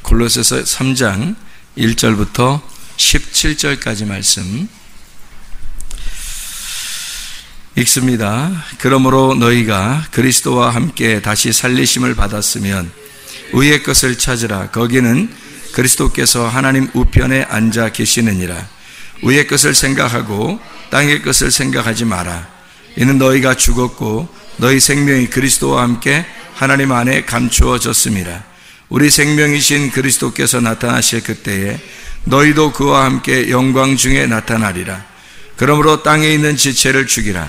골로새서 3장 1절부터 17절까지 말씀 읽습니다. 그러므로 너희가 그리스도와 함께 다시 살리심을 받았으면 위의 것을 찾으라. 거기는 그리스도께서 하나님 우편에 앉아 계시느니라. 위의 것을 생각하고 땅의 것을 생각하지 마라. 이는 너희가 죽었고 너희 생명이 그리스도와 함께 하나님 안에 감추어졌음이라. 우리 생명이신 그리스도께서 나타나실 그때에 너희도 그와 함께 영광 중에 나타나리라. 그러므로 땅에 있는 지체를 죽이라.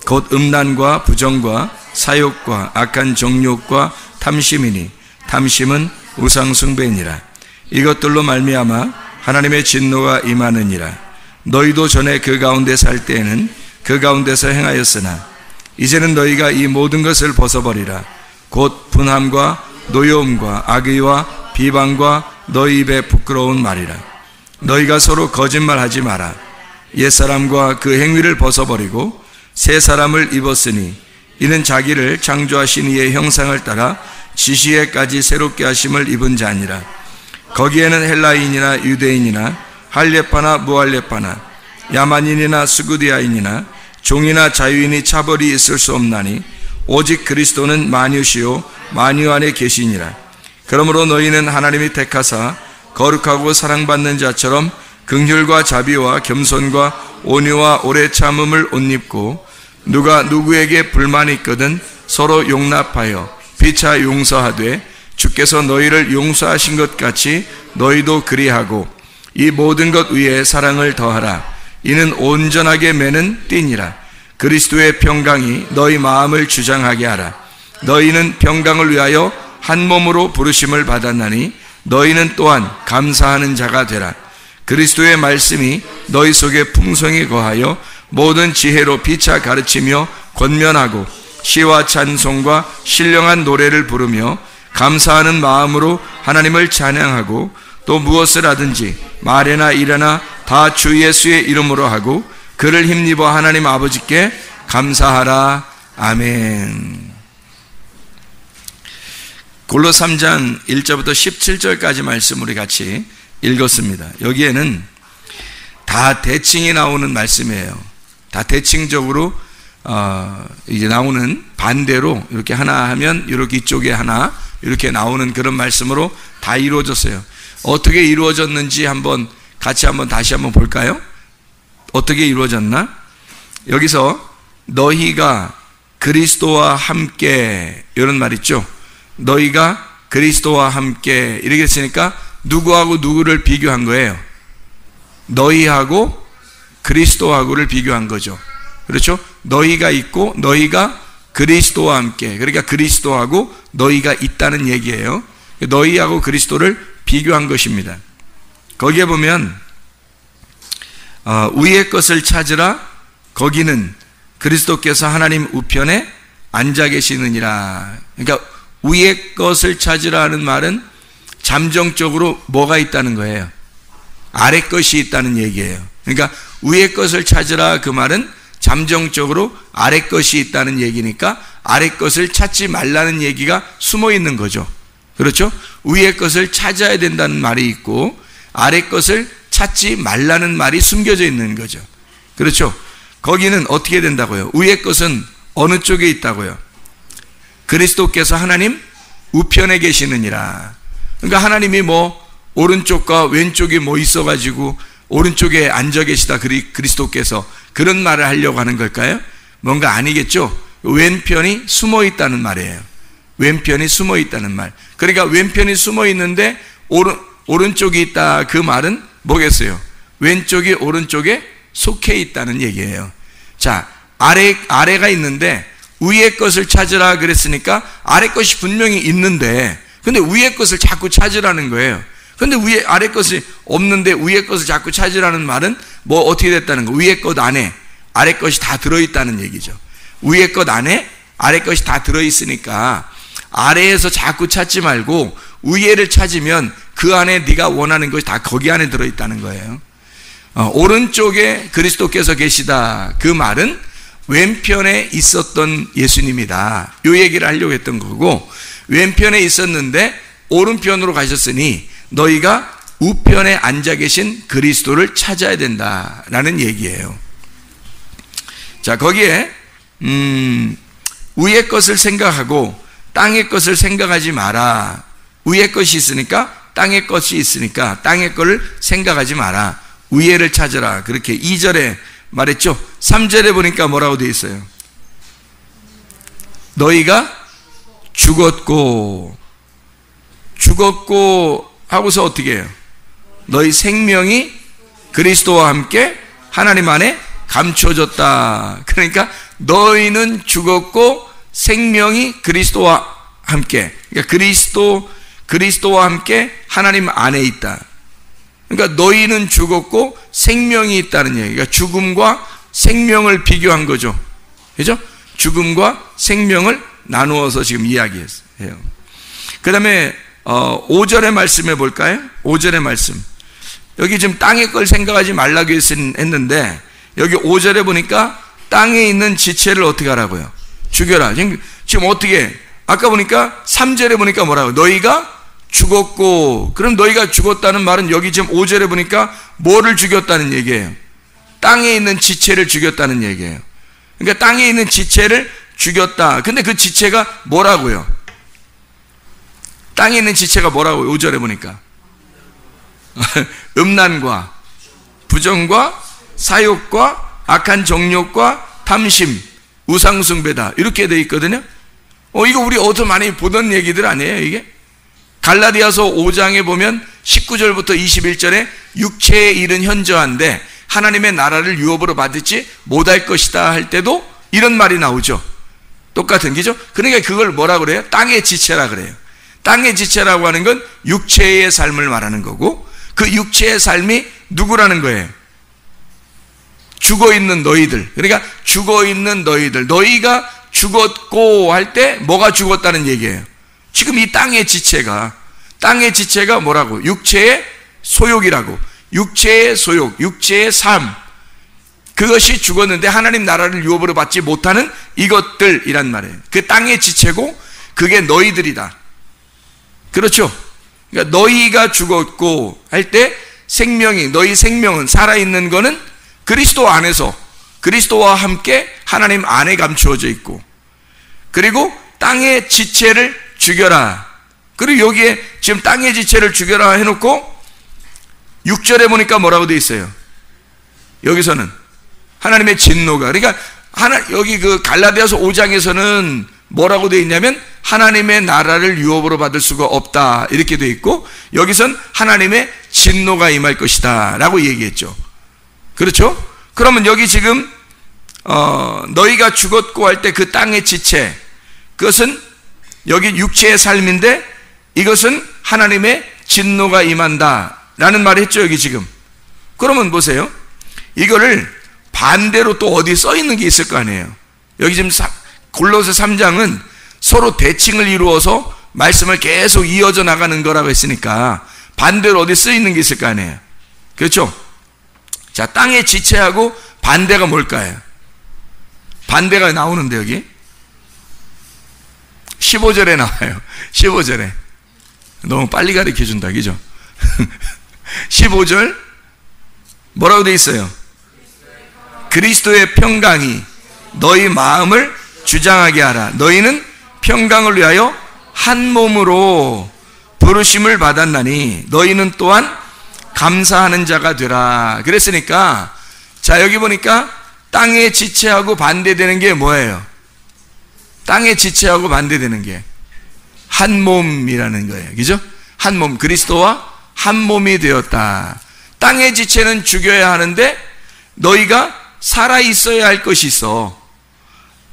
곧 음란과 부정과 사욕과 악한 정욕과 탐심이니 탐심은 우상 숭배이니라. 이것들로 말미암아 하나님의 진노가 임하느니라. 너희도 전에 그 가운데 살 때에는 그 가운데서 행하였으나 이제는 너희가 이 모든 것을 벗어버리라. 곧 분함과 노여움과 악의와 비방과 너희 입에 부끄러운 말이라. 너희가 서로 거짓말하지 마라. 옛사람과 그 행위를 벗어버리고 새 사람을 입었으니 이는 자기를 창조하신 이의 형상을 따라 지시에까지 새롭게 하심을 입은 자니라. 거기에는 헬라인이나 유대인이나 할례파나 무할례파나 야만인이나 스구디아인이나 종이나 자유인이 차별이 있을 수 없나니 오직 그리스도는 만유시요 만유 안에 계시니라. 그러므로 너희는 하나님이 택하사 거룩하고 사랑받는 자처럼 긍휼과 자비와 겸손과 온유와 오래 참음을 옷 입고 누가 누구에게 불만이 있거든 서로 용납하여 피차 용서하되 주께서 너희를 용서하신 것 같이 너희도 그리하고 이 모든 것 위에 사랑을 더하라. 이는 온전하게 매는 띠니라. 그리스도의 평강이 너희 마음을 주장하게 하라. 너희는 평강을 위하여 한 몸으로 부르심을 받았나니 너희는 또한 감사하는 자가 되라. 그리스도의 말씀이 너희 속에 풍성히 거하여 모든 지혜로 피차 가르치며 권면하고 시와 찬송과 신령한 노래를 부르며 감사하는 마음으로 하나님을 찬양하고 또 무엇을 하든지 말이나 일이나 다 주 예수의 이름으로 하고 그를 힘입어 하나님 아버지께 감사하라. 아멘. 골로 3장 1절부터 17절까지 말씀 우리 같이 읽었습니다. 여기에는 다 대칭이 나오는 말씀이에요. 다 대칭적으로 이제 나오는 반대로 이렇게 하나 하면 이렇게 이쪽에 하나 이렇게 나오는 그런 말씀으로 다 이루어졌어요. 어떻게 이루어졌는지 다시 한번 볼까요? 어떻게 이루어졌나? 여기서 너희가 그리스도와 함께 이런 말 있죠. 너희가 그리스도와 함께 이렇게 했으니까 누구하고 누구를 비교한 거예요? 너희하고 그리스도하고를 비교한 거죠. 그렇죠? 너희가 있고 너희가 그리스도와 함께, 그러니까 그리스도하고 너희가 있다는 얘기예요. 너희하고 그리스도를 비교한 것입니다. 거기에 보면 위의 것을 찾으라. 거기는 그리스도께서 하나님 우편에 앉아 계시느니라. 그러니까 위의 것을 찾으라 하는 말은 잠정적으로 뭐가 있다는 거예요? 아래 것이 있다는 얘기예요. 그러니까 위의 것을 찾으라 그 말은 잠정적으로 아래 것이 있다는 얘기니까 아래 것을 찾지 말라는 얘기가 숨어 있는 거죠. 그렇죠? 위의 것을 찾아야 된다는 말이 있고 아래 것을 찾지 말라는 말이 숨겨져 있는 거죠. 그렇죠? 거기는 어떻게 된다고요? 위의 것은 어느 쪽에 있다고요? 그리스도께서 하나님 우편에 계시느니라. 그러니까 하나님이 오른쪽과 왼쪽이 있어가지고 오른쪽에 앉아 계시다 그리스도께서 그런 말을 하려고 하는 걸까요? 뭔가 아니겠죠? 왼편이 숨어 있다는 말이에요. 왼편이 숨어 있다는 말. 그러니까 왼편이 숨어 있는데 오른쪽이 있다 그 말은 뭐겠어요? 왼쪽이 오른쪽에 속해 있다는 얘기예요. 자, 아래가 있는데 위의 것을 찾으라 그랬으니까 아래 것이 분명히 있는데 근데 위의 것을 자꾸 찾으라는 거예요. 근데 아래 것이 없는데 위의 것을 자꾸 찾으라는 말은 어떻게 됐다는 거? 위의 것 안에 아래 것이 다 들어있다는 얘기죠. 위의 것 안에 아래 것이 다 들어있으니까 아래에서 자꾸 찾지 말고 위에를 찾으면 그 안에 네가 원하는 것이 다 거기 안에 들어있다는 거예요. 오른쪽에 그리스도께서 계시다 그 말은 왼편에 있었던 예수님이다 이 얘기를 하려고 했던 거고 왼편에 있었는데 오른편으로 가셨으니 너희가 우편에 앉아 계신 그리스도를 찾아야 된다라는 얘기예요. 자, 거기에 위의 것을 생각하고 땅의 것을 생각하지 마라. 위의 것이 있으니까 땅의 것이 있으니까 땅의 것을 생각하지 마라. 위에를 찾으라. 그렇게 2절에 말했죠. 3절에 보니까 뭐라고 되어 있어요? 너희가 죽었고 하고서 어떻게 해요? 너희 생명이 그리스도와 함께 하나님 안에 감춰졌다. 그러니까 너희는 죽었고 생명이 그리스도와 함께, 그러니까 그리스도와 함께 하나님 안에 있다. 그러니까 너희는 죽었고 생명이 있다는 얘기. 그러니까 죽음과 생명을 비교한 거죠. 그죠? 죽음과 생명을 나누어서 지금 이야기했어요. 그 다음에 5절의 말씀해 볼까요? 5절의 말씀. 여기 지금 땅의 걸 생각하지 말라고 했는데 여기 5절에 보니까 땅에 있는 지체를 어떻게 하라고요? 죽여라. 지금 어떻게, 아까 보니까 3절에 보니까 뭐라고? 너희가 죽었고, 그럼 너희가 죽었다는 말은 여기 지금 5절에 보니까 뭐를 죽였다는 얘기예요? 땅에 있는 지체를 죽였다는 얘기예요. 그러니까 땅에 있는 지체를 죽였다. 근데 그 지체가 뭐라고요? 땅에 있는 지체가 뭐라고요? 5절에 보니까 음란과 부정과 사욕과 악한 정욕과 탐심, 우상숭배다. 이렇게 돼 있거든요. 이거 우리 어디서 많이 보던 얘기들 아니에요, 이게? 갈라디아서 5장에 보면 19절부터 21절에 육체의 일은 현저한데 하나님의 나라를 유업으로 받지 못할 것이다 할 때도 이런 말이 나오죠. 똑같은 게죠. 그러니까 그걸 뭐라 그래요? 땅의 지체라 그래요. 땅의 지체라고 하는 건 육체의 삶을 말하는 거고, 그 육체의 삶이 누구라는 거예요? 죽어있는 너희들. 그러니까 죽어있는 너희들, 너희가 죽었고 할 때 뭐가 죽었다는 얘기예요? 지금 이 땅의 지체가 뭐라고? 육체의 소욕이라고. 육체의 소욕, 육체의 삶, 그것이 죽었는데 하나님 나라를 유업으로 받지 못하는 이것들이란 말이에요. 그 땅의 지체고 그게 너희들이다. 그렇죠? 그러니까 너희가 죽었고 할 때 너희 생명은 살아있는 거는 그리스도 안에서 그리스도와 함께 하나님 안에 감추어져 있고, 그리고 땅의 지체를 죽여라. 그리고 여기에 지금 땅의 지체를 죽여라 해놓고 6절에 보니까 뭐라고 되어 있어요? 여기서는 하나님의 진노가, 그러니까 여기 그 갈라디아서 5장에서는 뭐라고 되어 있냐면 하나님의 나라를 유업으로 받을 수가 없다 이렇게 되어 있고, 여기선 하나님의 진노가 임할 것이다 라고 얘기했죠. 그렇죠? 그러면 여기 지금 너희가 죽었고 할 때 그 땅의 지체, 그것은 여기 육체의 삶인데 이것은 하나님의 진노가 임한다 라는 말을 했죠, 여기 지금. 그러면 보세요. 이거를 반대로 또 어디 써 있는 게 있을 거 아니에요. 여기 지금 골로새 3장은 서로 대칭을 이루어서 말씀을 계속 이어져 나가는 거라고 했으니까 반대로 어디 써 있는 게 있을 거 아니에요. 그렇죠? 자, 땅의 지체하고 반대가 뭘까요? 반대가 나오는데 여기 15절에 나와요. 15절에 너무 빨리 가르쳐준다, 그죠? 15절 뭐라고 돼 있어요? 그리스도의 평강이 너희 마음을 주장하게 하라. 너희는 평강을 위하여 한 몸으로 부르심을 받았나니 너희는 또한 감사하는 자가 되라. 그랬으니까 자, 여기 보니까 땅의 지체하고 반대되는 게 뭐예요? 땅의 지체하고 반대되는 게 한 몸이라는 거예요. 그죠? 한 몸, 그리스도와 한 몸이 되었다. 땅의 지체는 죽여야 하는데 너희가 살아있어야 할 것이 있어.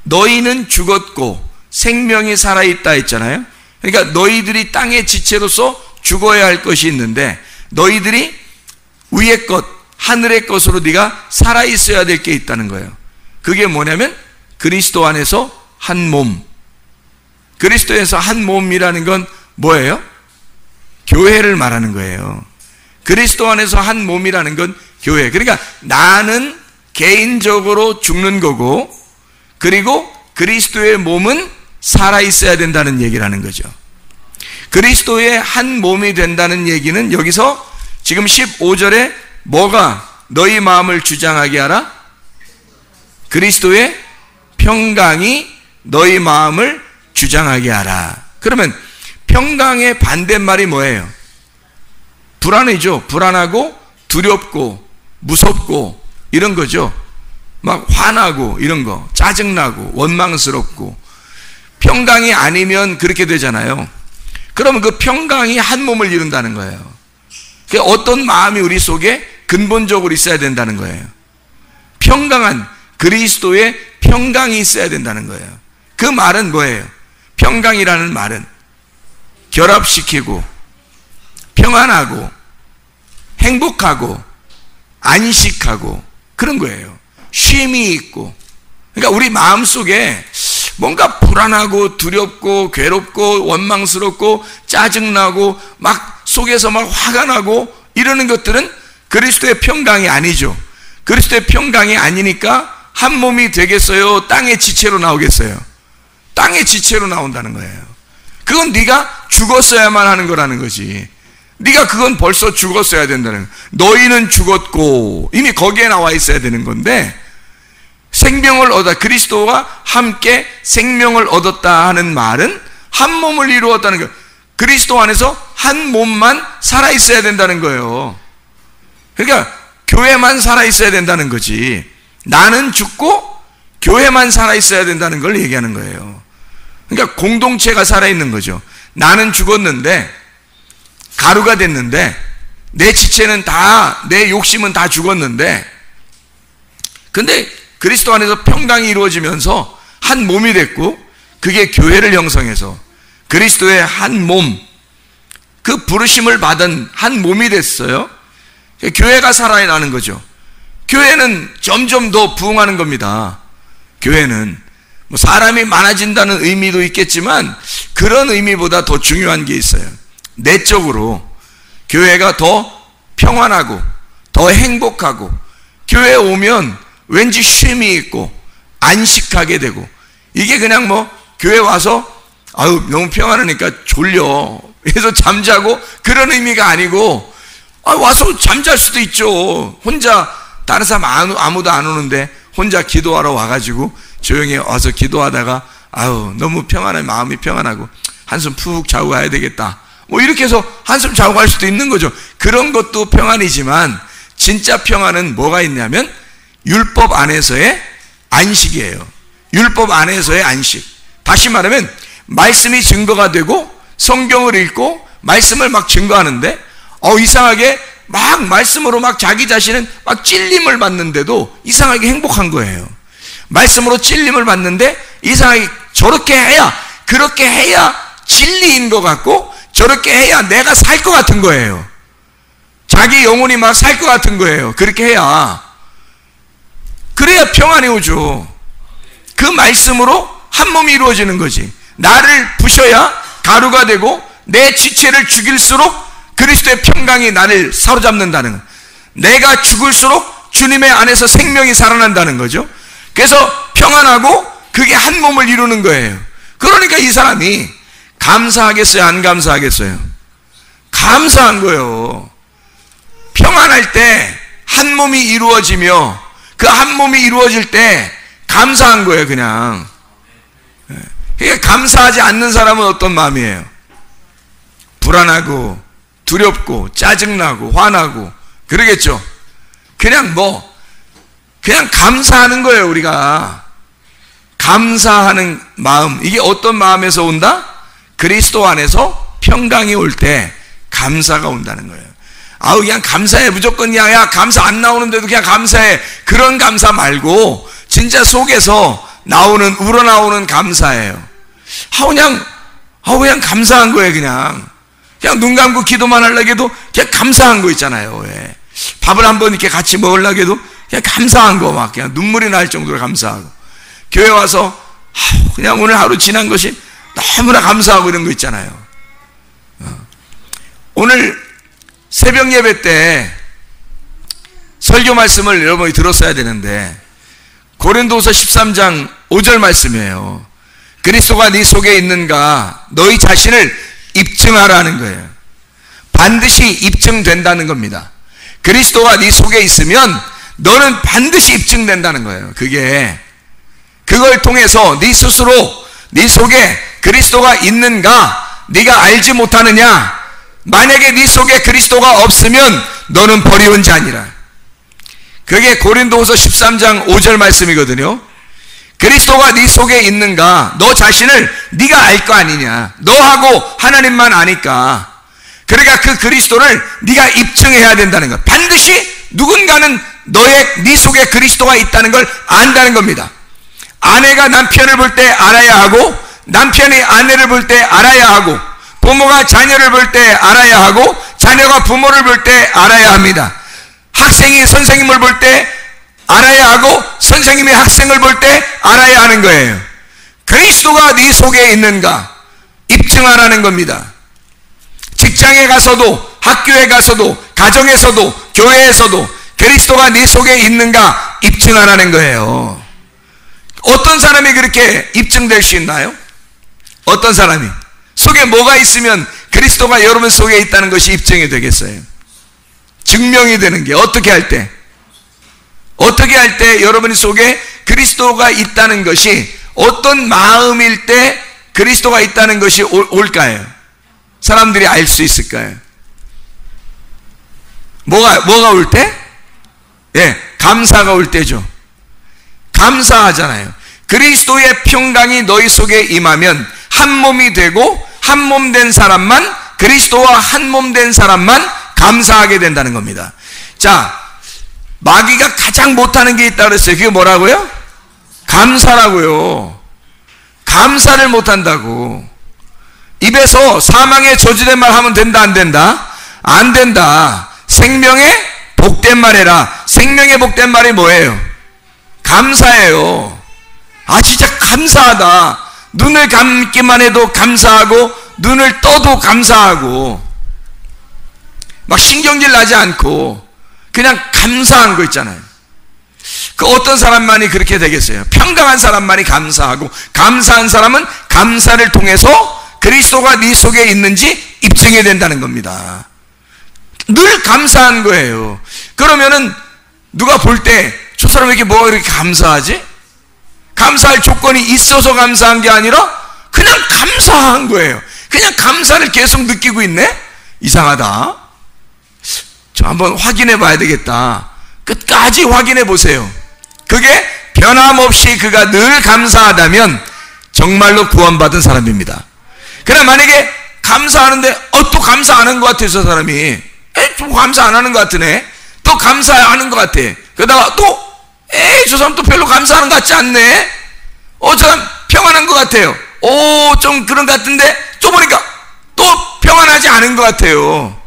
너희는 죽었고 생명이 살아있다 했잖아요. 그러니까 너희들이 땅의 지체로서 죽어야 할 것이 있는데 너희들이 위의 것, 하늘의 것으로 네가 살아있어야 될 게 있다는 거예요. 그게 뭐냐면 그리스도 안에서 한 몸. 그리스도에서 한 몸이라는 건 뭐예요? 교회를 말하는 거예요. 그리스도 안에서 한 몸이라는 건 교회. 그러니까 나는 개인적으로 죽는 거고, 그리고 그리스도의 몸은 살아있어야 된다는 얘기를 하는 거죠. 그리스도의 한 몸이 된다는 얘기는 여기서 지금 15절에 뭐가 너희 마음을 주장하게 하라? 그리스도의 평강이 너희 마음을 주장하게 하라. 그러면 평강의 반대말이 뭐예요? 불안이죠. 불안하고 두렵고 무섭고 이런 거죠. 막 화나고 이런 거, 짜증나고 원망스럽고. 평강이 아니면 그렇게 되잖아요. 그러면 그 평강이 한 몸을 이룬다는 거예요. 그러니까 어떤 마음이 우리 속에 근본적으로 있어야 된다는 거예요. 평강한 그리스도의 평강이 있어야 된다는 거예요. 그 말은 뭐예요? 평강이라는 말은 결합시키고 평안하고 행복하고 안식하고 그런 거예요. 쉼이 있고. 그러니까 우리 마음속에 뭔가 불안하고 두렵고 괴롭고 원망스럽고 짜증나고 막 속에서 막 화가 나고 이러는 것들은 그리스도의 평강이 아니죠. 그리스도의 평강이 아니니까 한 몸이 되겠어요? 땅의 지체로 나오겠어요? 땅의 지체로 나온다는 거예요. 그건 네가 죽었어야만 하는 거라는 거지. 네가 그건 벌써 죽었어야 된다는 거예요. 너희는 죽었고 이미 거기에 나와 있어야 되는 건데 생명을 얻었다. 그리스도와 함께 생명을 얻었다 하는 말은 한 몸을 이루었다는 거예요. 그리스도 안에서 한 몸만 살아있어야 된다는 거예요. 그러니까 교회만 살아있어야 된다는 거지. 나는 죽고 교회만 살아있어야 된다는 걸 얘기하는 거예요. 그러니까 공동체가 살아있는 거죠. 나는 죽었는데 가루가 됐는데 내 지체는 다, 내 욕심은 다 죽었는데 근데 그리스도 안에서 평강이 이루어지면서 한 몸이 됐고 그게 교회를 형성해서 그리스도의 한 몸, 그 부르심을 받은 한 몸이 됐어요. 교회가 살아나는 거죠. 교회는 점점 더 부흥하는 겁니다. 교회는 뭐 사람이 많아진다는 의미도 있겠지만 그런 의미보다 더 중요한 게 있어요. 내적으로 교회가 더 평안하고 더 행복하고 교회에 오면 왠지 쉼이 있고 안식하게 되고 이게 그냥 뭐 교회 와서 아유 너무 평안하니까 졸려 그래서 잠자고 그런 의미가 아니고 와서 잠잘 수도 있죠. 혼자 다른 사람 아무도 안 오는데 혼자 기도하러 와가지고 조용히 와서 기도하다가 아유 너무 평안해 마음이 평안하고 한숨 푹 자고 가야 되겠다 뭐 이렇게 해서 한숨 자고 갈 수도 있는 거죠. 그런 것도 평안이지만 진짜 평안은 뭐가 있냐면 율법 안에서의 안식이에요. 율법 안에서의 안식. 다시 말하면 말씀이 증거가 되고 성경을 읽고 말씀을 막 증거하는데 이상하게 막 말씀으로 막 자기 자신은 막 찔림을 받는데도 이상하게 행복한 거예요. 말씀으로 찔림을 받는데 이상하게 저렇게 해야 그렇게 해야 진리인 것 같고 저렇게 해야 내가 살 것 같은 거예요. 자기 영혼이 막 살 것 같은 거예요. 그렇게 해야 그래야 평안이 오죠. 그 말씀으로 한 몸이 이루어지는 거지. 나를 부셔야 가루가 되고 내 지체를 죽일수록 그리스도의 평강이 나를 사로잡는다는 거예요. 내가 죽을수록 주님의 안에서 생명이 살아난다는 거죠. 그래서 평안하고 그게 한 몸을 이루는 거예요. 그러니까 이 사람이 감사하겠어요? 안 감사하겠어요? 감사한 거예요. 평안할 때 한 몸이 이루어지며 그 한 몸이 이루어질 때 감사한 거예요. 그냥. 그러니까 감사하지 않는 사람은 어떤 마음이에요? 불안하고 두렵고 짜증나고 화나고 그러겠죠. 그냥 그냥 감사하는 거예요. 우리가 감사하는 마음, 이게 어떤 마음에서 온다? 그리스도 안에서 평강이 올 때 감사가 온다는 거예요. 그냥 감사해. 무조건 야 감사 안 나오는데도 그냥 감사해. 그런 감사 말고 진짜 속에서 우러나오는 감사예요. 그냥 감사한 거예요. 그냥 눈 감고 기도만 하려고 해도 그냥 감사한 거 있잖아요. 왜? 밥을 한번 이렇게 같이 먹으려고 해도 그냥 감사한 거 막 그냥 눈물이 날 정도로 감사하고, 교회 와서 그냥 오늘 하루 지난 것이 너무나 감사하고 이런 거 있잖아요. 오늘 새벽 예배 때 설교 말씀을 여러분이 들었어야 되는데 고린도서 13장 5절 말씀이에요. 그리스도가 네 속에 있는가 너희 자신을 입증하라는 거예요. 반드시 입증된다는 겁니다. 그리스도가 네 속에 있으면 너는 반드시 입증된다는 거예요. 그걸 통해서 네 스스로 네 속에 그리스도가 있는가 네가 알지 못하느냐. 만약에 네 속에 그리스도가 없으면 너는 버리운 자니라. 그게 고린도후서 13장 5절 말씀이거든요. 그리스도가 네 속에 있는가, 너 자신을 네가 알 거 아니냐. 너하고 하나님만 아니까. 그러니까 그 그리스도를 네가 입증해야 된다는 것. 반드시 누군가는 네 속에 그리스도가 있다는 걸 안다는 겁니다. 아내가 남편을 볼 때 알아야 하고, 남편이 아내를 볼 때 알아야 하고, 부모가 자녀를 볼 때 알아야 하고, 자녀가 부모를 볼 때 알아야 합니다. 학생이 선생님을 볼 때 알아야 하고, 선생님이 학생을 볼 때 알아야 하는 거예요. 그리스도가 네 속에 있는가 입증하라는 겁니다. 직장에 가서도, 학교에 가서도, 가정에서도, 교회에서도 그리스도가 네 속에 있는가 입증하라는 거예요. 어떤 사람이 그렇게 입증될 수 있나요? 어떤 사람이 속에 뭐가 있으면 그리스도가 여러분 속에 있다는 것이 입증이 되겠어요? 증명이 되는 게 어떻게 할 때 여러분 속에 그리스도가 있다는 것이 어떤 마음일 때 그리스도가 있다는 것이 올까요? 사람들이 알 수 있을까요? 뭐가 올 때? 예, 감사가 올 때죠. 감사하잖아요. 그리스도의 평강이 너희 속에 임하면 한 몸이 되고 한 몸 된 사람만, 그리스도와 한 몸 된 사람만 감사하게 된다는 겁니다. 자, 마귀가 가장 못하는 게 있다 그랬어요. 그게 뭐라고요? 감사라고요. 감사를 못한다고. 입에서 사망의 저주된 말 하면 된다 안 된다? 안 된다. 생명의 복된 말 해라. 생명의 복된 말이 뭐예요? 감사예요. 아, 진짜 감사하다. 눈을 감기만 해도 감사하고, 눈을 떠도 감사하고, 막 신경질 나지 않고 그냥 감사한 거 있잖아요. 그 어떤 사람만이 그렇게 되겠어요? 평강한 사람만이 감사하고, 감사한 사람은 감사를 통해서 그리스도가 네 속에 있는지 입증해야 된다는 겁니다. 늘 감사한 거예요. 그러면은 누가 볼 때 저 사람 왜 이렇게 뭐가 이렇게 감사하지? 감사할 조건이 있어서 감사한 게 아니라 그냥 감사한 거예요. 그냥 감사를 계속 느끼고 있네? 이상하다. 저 한번 확인해 봐야 되겠다. 끝까지 확인해 보세요. 그게 변함없이 그가 늘 감사하다면 정말로 구원받은 사람입니다. 그러나 만약에 감사하는데 또 감사 안 한 것 같아. 저 사람이 좀 감사 안 하는 것 같으네. 또 감사하는 것 같아. 그러다가 또 저 사람 또 별로 감사하는 것 같지 않네. 저 사람 평안한 것 같아요. 좀 그런 것 같은데 또 보니까 또 평안하지 않은 것 같아요.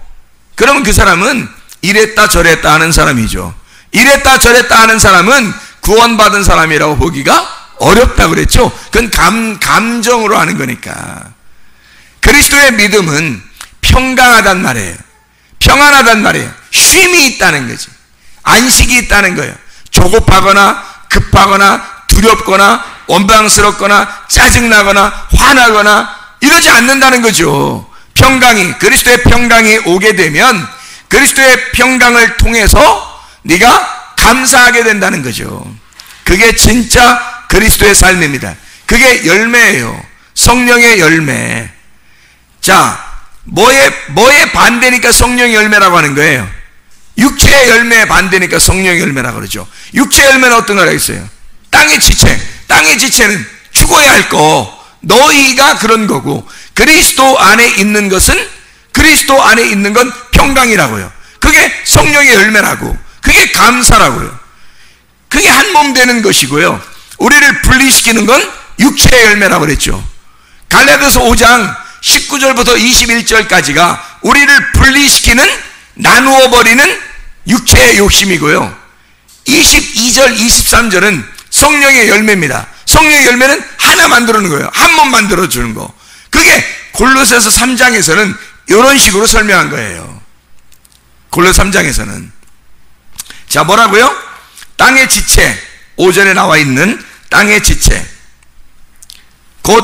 그러면 그 사람은 이랬다 저랬다 하는 사람이죠. 이랬다 저랬다 하는 사람은 구원받은 사람이라고 보기가 어렵다고 그랬죠. 그건 감정으로 하는 거니까. 그리스도의 믿음은 평강하단 말이에요. 평안하단 말이에요. 쉼이 있다는 거지. 안식이 있다는 거예요. 조급하거나 급하거나 두렵거나 원망스럽거나 짜증나거나 화나거나 이러지 않는다는 거죠. 평강이, 그리스도의 평강이 오게 되면 그리스도의 평강을 통해서 네가 감사하게 된다는 거죠. 그게 진짜 그리스도의 삶입니다. 그게 열매예요. 성령의 열매. 자, 뭐에 반대니까 성령의 열매라고 하는 거예요? 육체의 열매에 반대니까 성령의 열매라고 그러죠. 육체의 열매는 어떤 거라 했어요? 땅의 지체. 땅의 지체는 죽어야 할 거. 너희가 그런 거고, 그리스도 안에 있는 것은, 그리스도 안에 있는 건 평강이라고요. 그게 성령의 열매라고. 그게 감사라고요. 그게 한 몸 되는 것이고요. 우리를 분리시키는 건 육체의 열매라고 그랬죠. 갈라디아서 5장 19절부터 21절까지가 우리를 분리시키는, 나누어 버리는 육체의 욕심이고요. 22절 23절은 성령의 열매입니다. 성령의 열매는 하나 만들어주는 거예요. 한 몸 만들어주는 거. 그게 골로새서 3장에서는 이런 식으로 설명한 거예요. 골로새 3장에서는 자, 뭐라고요? 땅의 지체, 5절에 나와 있는 땅의 지체, 곧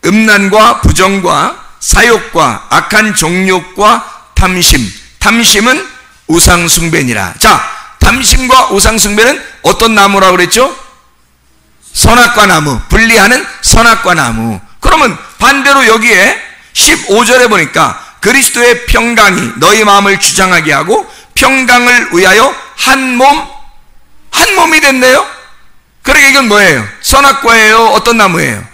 음란과 부정과 사욕과 악한 정욕과 탐심. 탐심은 우상숭배니라. 자, 탐심과 우상숭배는 어떤 나무라고 그랬죠? 선악과 나무, 분리하는 선악과 나무. 그러면 반대로 여기에 15절에 보니까 그리스도의 평강이 너희 마음을 주장하게 하고 평강을 위하여 한 몸이 됐네요. 그러니까 이건 뭐예요? 선악과예요? 어떤 나무예요?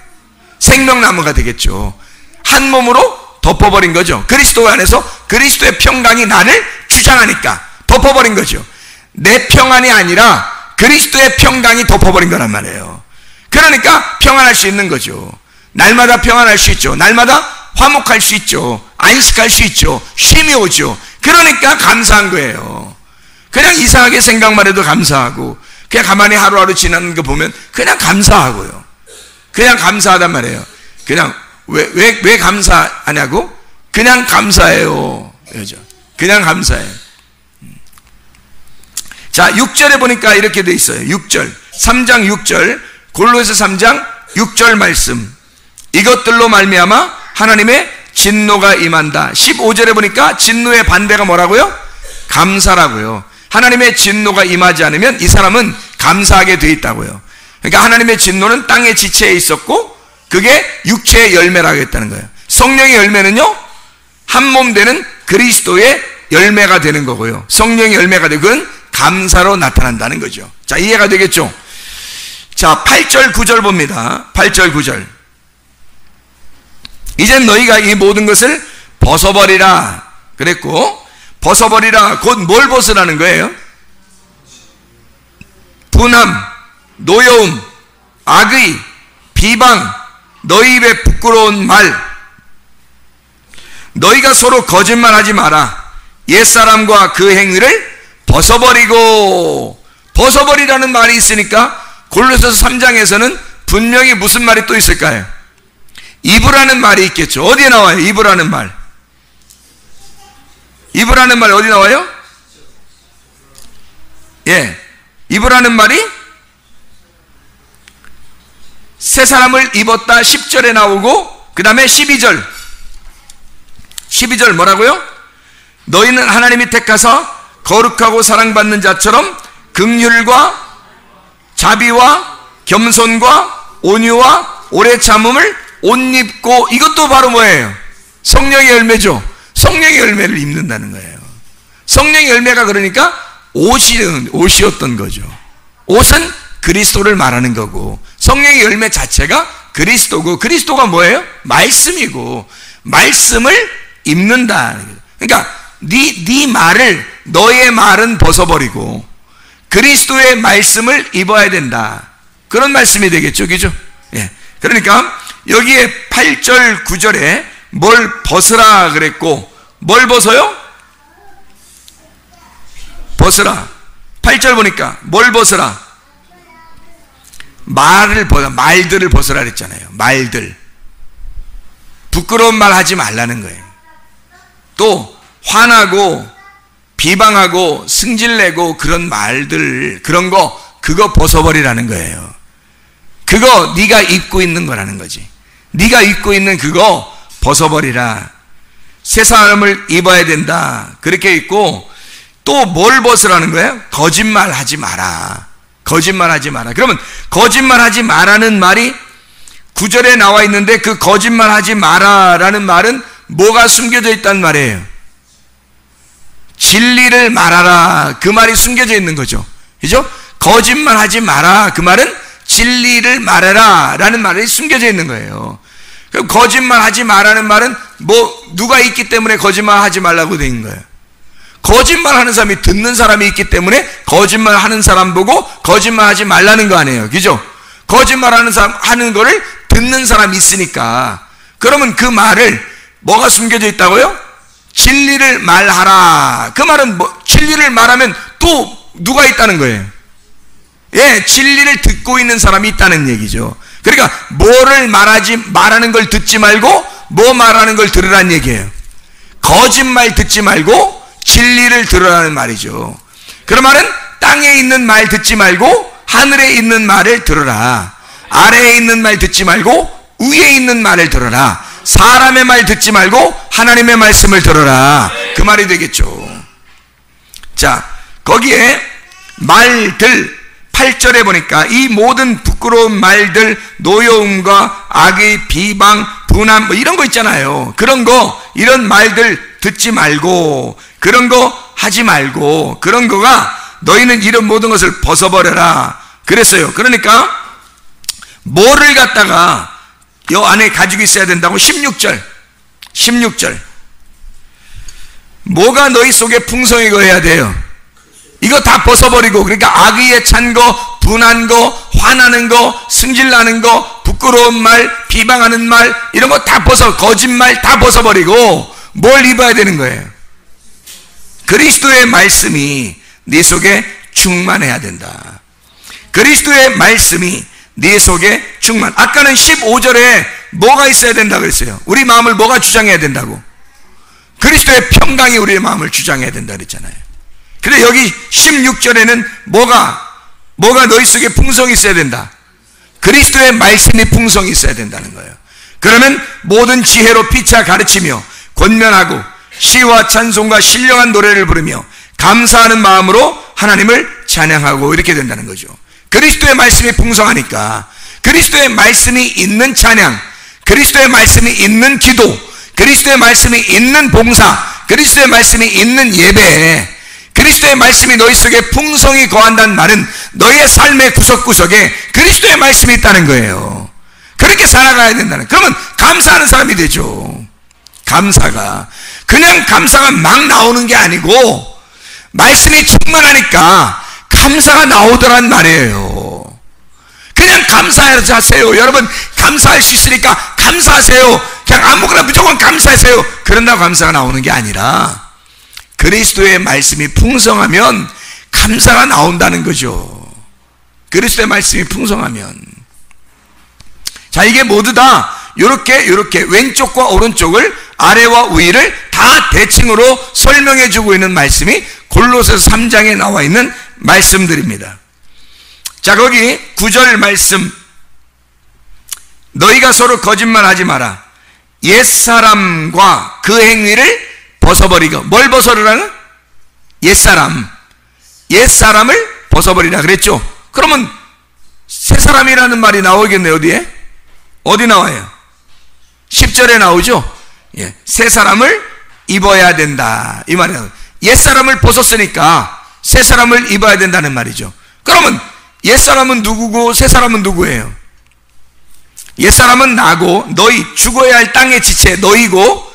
생명나무가 되겠죠. 한 몸으로 덮어버린 거죠. 그리스도 안에서 그리스도의 평강이 나를 주장하니까 덮어버린 거죠. 내 평안이 아니라 그리스도의 평강이 덮어버린 거란 말이에요. 그러니까 평안할 수 있는 거죠. 날마다 평안할 수 있죠. 날마다 화목할 수 있죠. 안식할 수 있죠. 쉼이 오죠. 그러니까 감사한 거예요. 그냥 이상하게 생각만 해도 감사하고, 그냥 가만히 하루하루 지나는 거 보면 그냥 감사하고요. 그냥 감사하단 말이에요. 그냥 왜 감사하냐고? 그냥 감사해요. 그죠? 그냥 감사해요. 자, 6절에 보니까 이렇게 돼 있어요. 6절, 3장 6절, 골로새서 3장 6절 말씀. 이것들로 말미암아 하나님의 진노가 임한다. 15절에 보니까 진노의 반대가 뭐라고요? 감사라고요. 하나님의 진노가 임하지 않으면 이 사람은 감사하게 돼 있다고요. 그러니까 하나님의 진노는 땅의 지체에 있었고 그게 육체의 열매라고 했다는 거예요. 성령의 열매는요, 한 몸 되는 그리스도의 열매가 되는 거고요. 성령의 열매가 되고 그건 감사로 나타난다는 거죠. 자, 이해가 되겠죠? 자, 8절 9절 봅니다. 8절 9절. 이젠 너희가 이 모든 것을 벗어버리라 그랬고, 벗어버리라 곧 뭘 벗으라는 거예요? 분함, 노여움, 악의, 비방, 너희 입에 부끄러운 말. 너희가 서로 거짓말하지 마라. 옛사람과 그 행위를 벗어버리고. 벗어버리라는 말이 있으니까 골로새서 3장에서는 분명히 무슨 말이 또 있을까요? 입으라는 말이 있겠죠. 어디에 나와요? 입으라는 말. 입으라는 말이 어디 나와요? 예, 입으라는 말이 새 사람을 입었다 10절에 나오고, 그 다음에 12절 뭐라고요? 너희는 하나님이 택하사 거룩하고 사랑받는 자처럼 긍휼과 자비와 겸손과 온유와 오래 참음을 옷 입고. 이것도 바로 뭐예요? 성령의 열매죠. 성령의 열매를 입는다는 거예요. 성령의 열매가 그러니까 옷이었던 거죠. 옷은 그리스도를 말하는 거고, 성령의 열매 자체가 그리스도고, 그리스도가 뭐예요? 말씀이고, 말씀을 입는다. 그러니까 네 말을, 너의 말은 벗어버리고 그리스도의 말씀을 입어야 된다. 그런 말씀이 되겠죠. 그죠? 예. 그러니까 여기에 8절 9절에 뭘 벗으라 그랬고, 뭘 벗어요? 벗으라. 8절 보니까 뭘 벗으라? 말들을 벗으라 그랬잖아요. 말들. 부끄러운 말 하지 말라는 거예요. 또 화나고 비방하고 승질내고 그런 말들, 그런 거, 그거 벗어버리라는 거예요. 그거 네가 입고 있는 거라는 거지. 네가 입고 있는 그거 벗어버리라. 새 사람을 입어야 된다. 그렇게 입고, 또 뭘 벗으라는 거예요? 거짓말하지 마라. 거짓말하지 마라. 그러면 거짓말하지 마라는 말이 9절에 나와 있는데, 그 거짓말하지 마라라는 말은 뭐가 숨겨져 있단 말이에요? 진리를 말하라. 그 말이 숨겨져 있는 거죠. 그죠? 거짓말하지 마라. 그 말은 진리를 말해라 라는 말이 숨겨져 있는 거예요. 그럼 거짓말하지 마라는 말은 누가 있기 때문에 거짓말하지 말라고 돼 있는 거예요? 거짓말하는 사람이, 듣는 사람이 있기 때문에 거짓말하는 사람 보고 거짓말하지 말라는 거 아니에요. 그죠? 거짓말하는 사람 하는 거를 듣는 사람이 있으니까. 그러면 그 말을 뭐가 숨겨져 있다고요? 진리를 말하라. 그 말은 진리를 말하면 또 누가 있다는 거예요? 예, 진리를 듣고 있는 사람이 있다는 얘기죠. 그러니까 뭐를 말하는 걸 듣지 말고 뭐 말하는 걸 들으라는 얘기예요. 거짓말 듣지 말고 진리를 들으라는 말이죠. 그 말은 땅에 있는 말 듣지 말고 하늘에 있는 말을 들으라. 아래에 있는 말 듣지 말고 위에 있는 말을 들으라. 사람의 말 듣지 말고 하나님의 말씀을 들어라. 그 말이 되겠죠. 자, 거기에 말들 8절에 보니까 이 모든 부끄러운 말들, 노여움과 악의 비방, 분함 뭐 이런 거 있잖아요. 그런 거, 이런 말들 듣지 말고, 그런 거 하지 말고, 그런 거가 너희는 이런 모든 것을 벗어버려라 그랬어요. 그러니까 뭐를 갖다가 요 안에 가지고 있어야 된다고? 16절 뭐가 너희 속에 풍성히 거해야 돼요? 이거 다 벗어버리고, 그러니까 악의에 찬 거, 분한 거, 화나는 거, 승질나는 거, 부끄러운 말, 비방하는 말, 이런 거 다 거짓말 다 벗어버리고 뭘 입어야 되는 거예요? 그리스도의 말씀이 네 속에 충만해야 된다. 그리스도의 말씀이 네 속에 충만. 아까는 15절에 뭐가 있어야 된다고 그랬어요? 우리 마음을 뭐가 주장해야 된다고? 그리스도의 평강이 우리의 마음을 주장해야 된다 그랬잖아요. 그래 여기 16절에는 뭐가 너희 속에 풍성이 있어야 된다. 그리스도의 말씀이 풍성이 있어야 된다는 거예요. 그러면 모든 지혜로 피차 가르치며 권면하고 시와 찬송과 신령한 노래를 부르며 감사하는 마음으로 하나님을 찬양하고 이렇게 된다는 거죠. 그리스도의 말씀이 풍성하니까 그리스도의 말씀이 있는 찬양, 그리스도의 말씀이 있는 기도, 그리스도의 말씀이 있는 봉사, 그리스도의 말씀이 있는 예배, 그리스도의 말씀이 너희 속에 풍성히 거한다는 말은 너희의 삶의 구석구석에 그리스도의 말씀이 있다는 거예요. 그렇게 살아가야 된다는. 그러면 감사하는 사람이 되죠. 감사가 그냥 감사가 막 나오는 게 아니고 말씀이 충만하니까 감사가 나오더란 말이에요. 그냥 감사하세요. 여러분 감사할 수 있으니까 감사하세요. 그냥 아무거나 무조건 감사하세요. 그런다고 감사가 나오는 게 아니라 그리스도의 말씀이 풍성하면 감사가 나온다는 거죠. 그리스도의 말씀이 풍성하면. 자, 이게 모두 다 이렇게 왼쪽과 오른쪽을, 아래와 위를 다 대칭으로 설명해 주고 있는 말씀이 골로새서 3장에 나와 있는 말씀들입니다. 자, 거기 9절 말씀, 너희가 서로 거짓말하지 마라. 옛사람과 그 행위를 벗어버리고. 뭘 벗어버리라는? 옛사람을 벗어버리라 그랬죠. 그러면 새사람이라는 말이 나오겠네요. 어디에? 어디 나와요? 10절에 나오죠. 예, 새사람을 입어야 된다 이 말이에요. 옛사람을 벗었으니까 새사람을 입어야 된다는 말이죠. 그러면 옛사람은 누구고 새사람은 누구예요? 옛사람은 나고, 너희 죽어야 할 땅의 지체 너희고,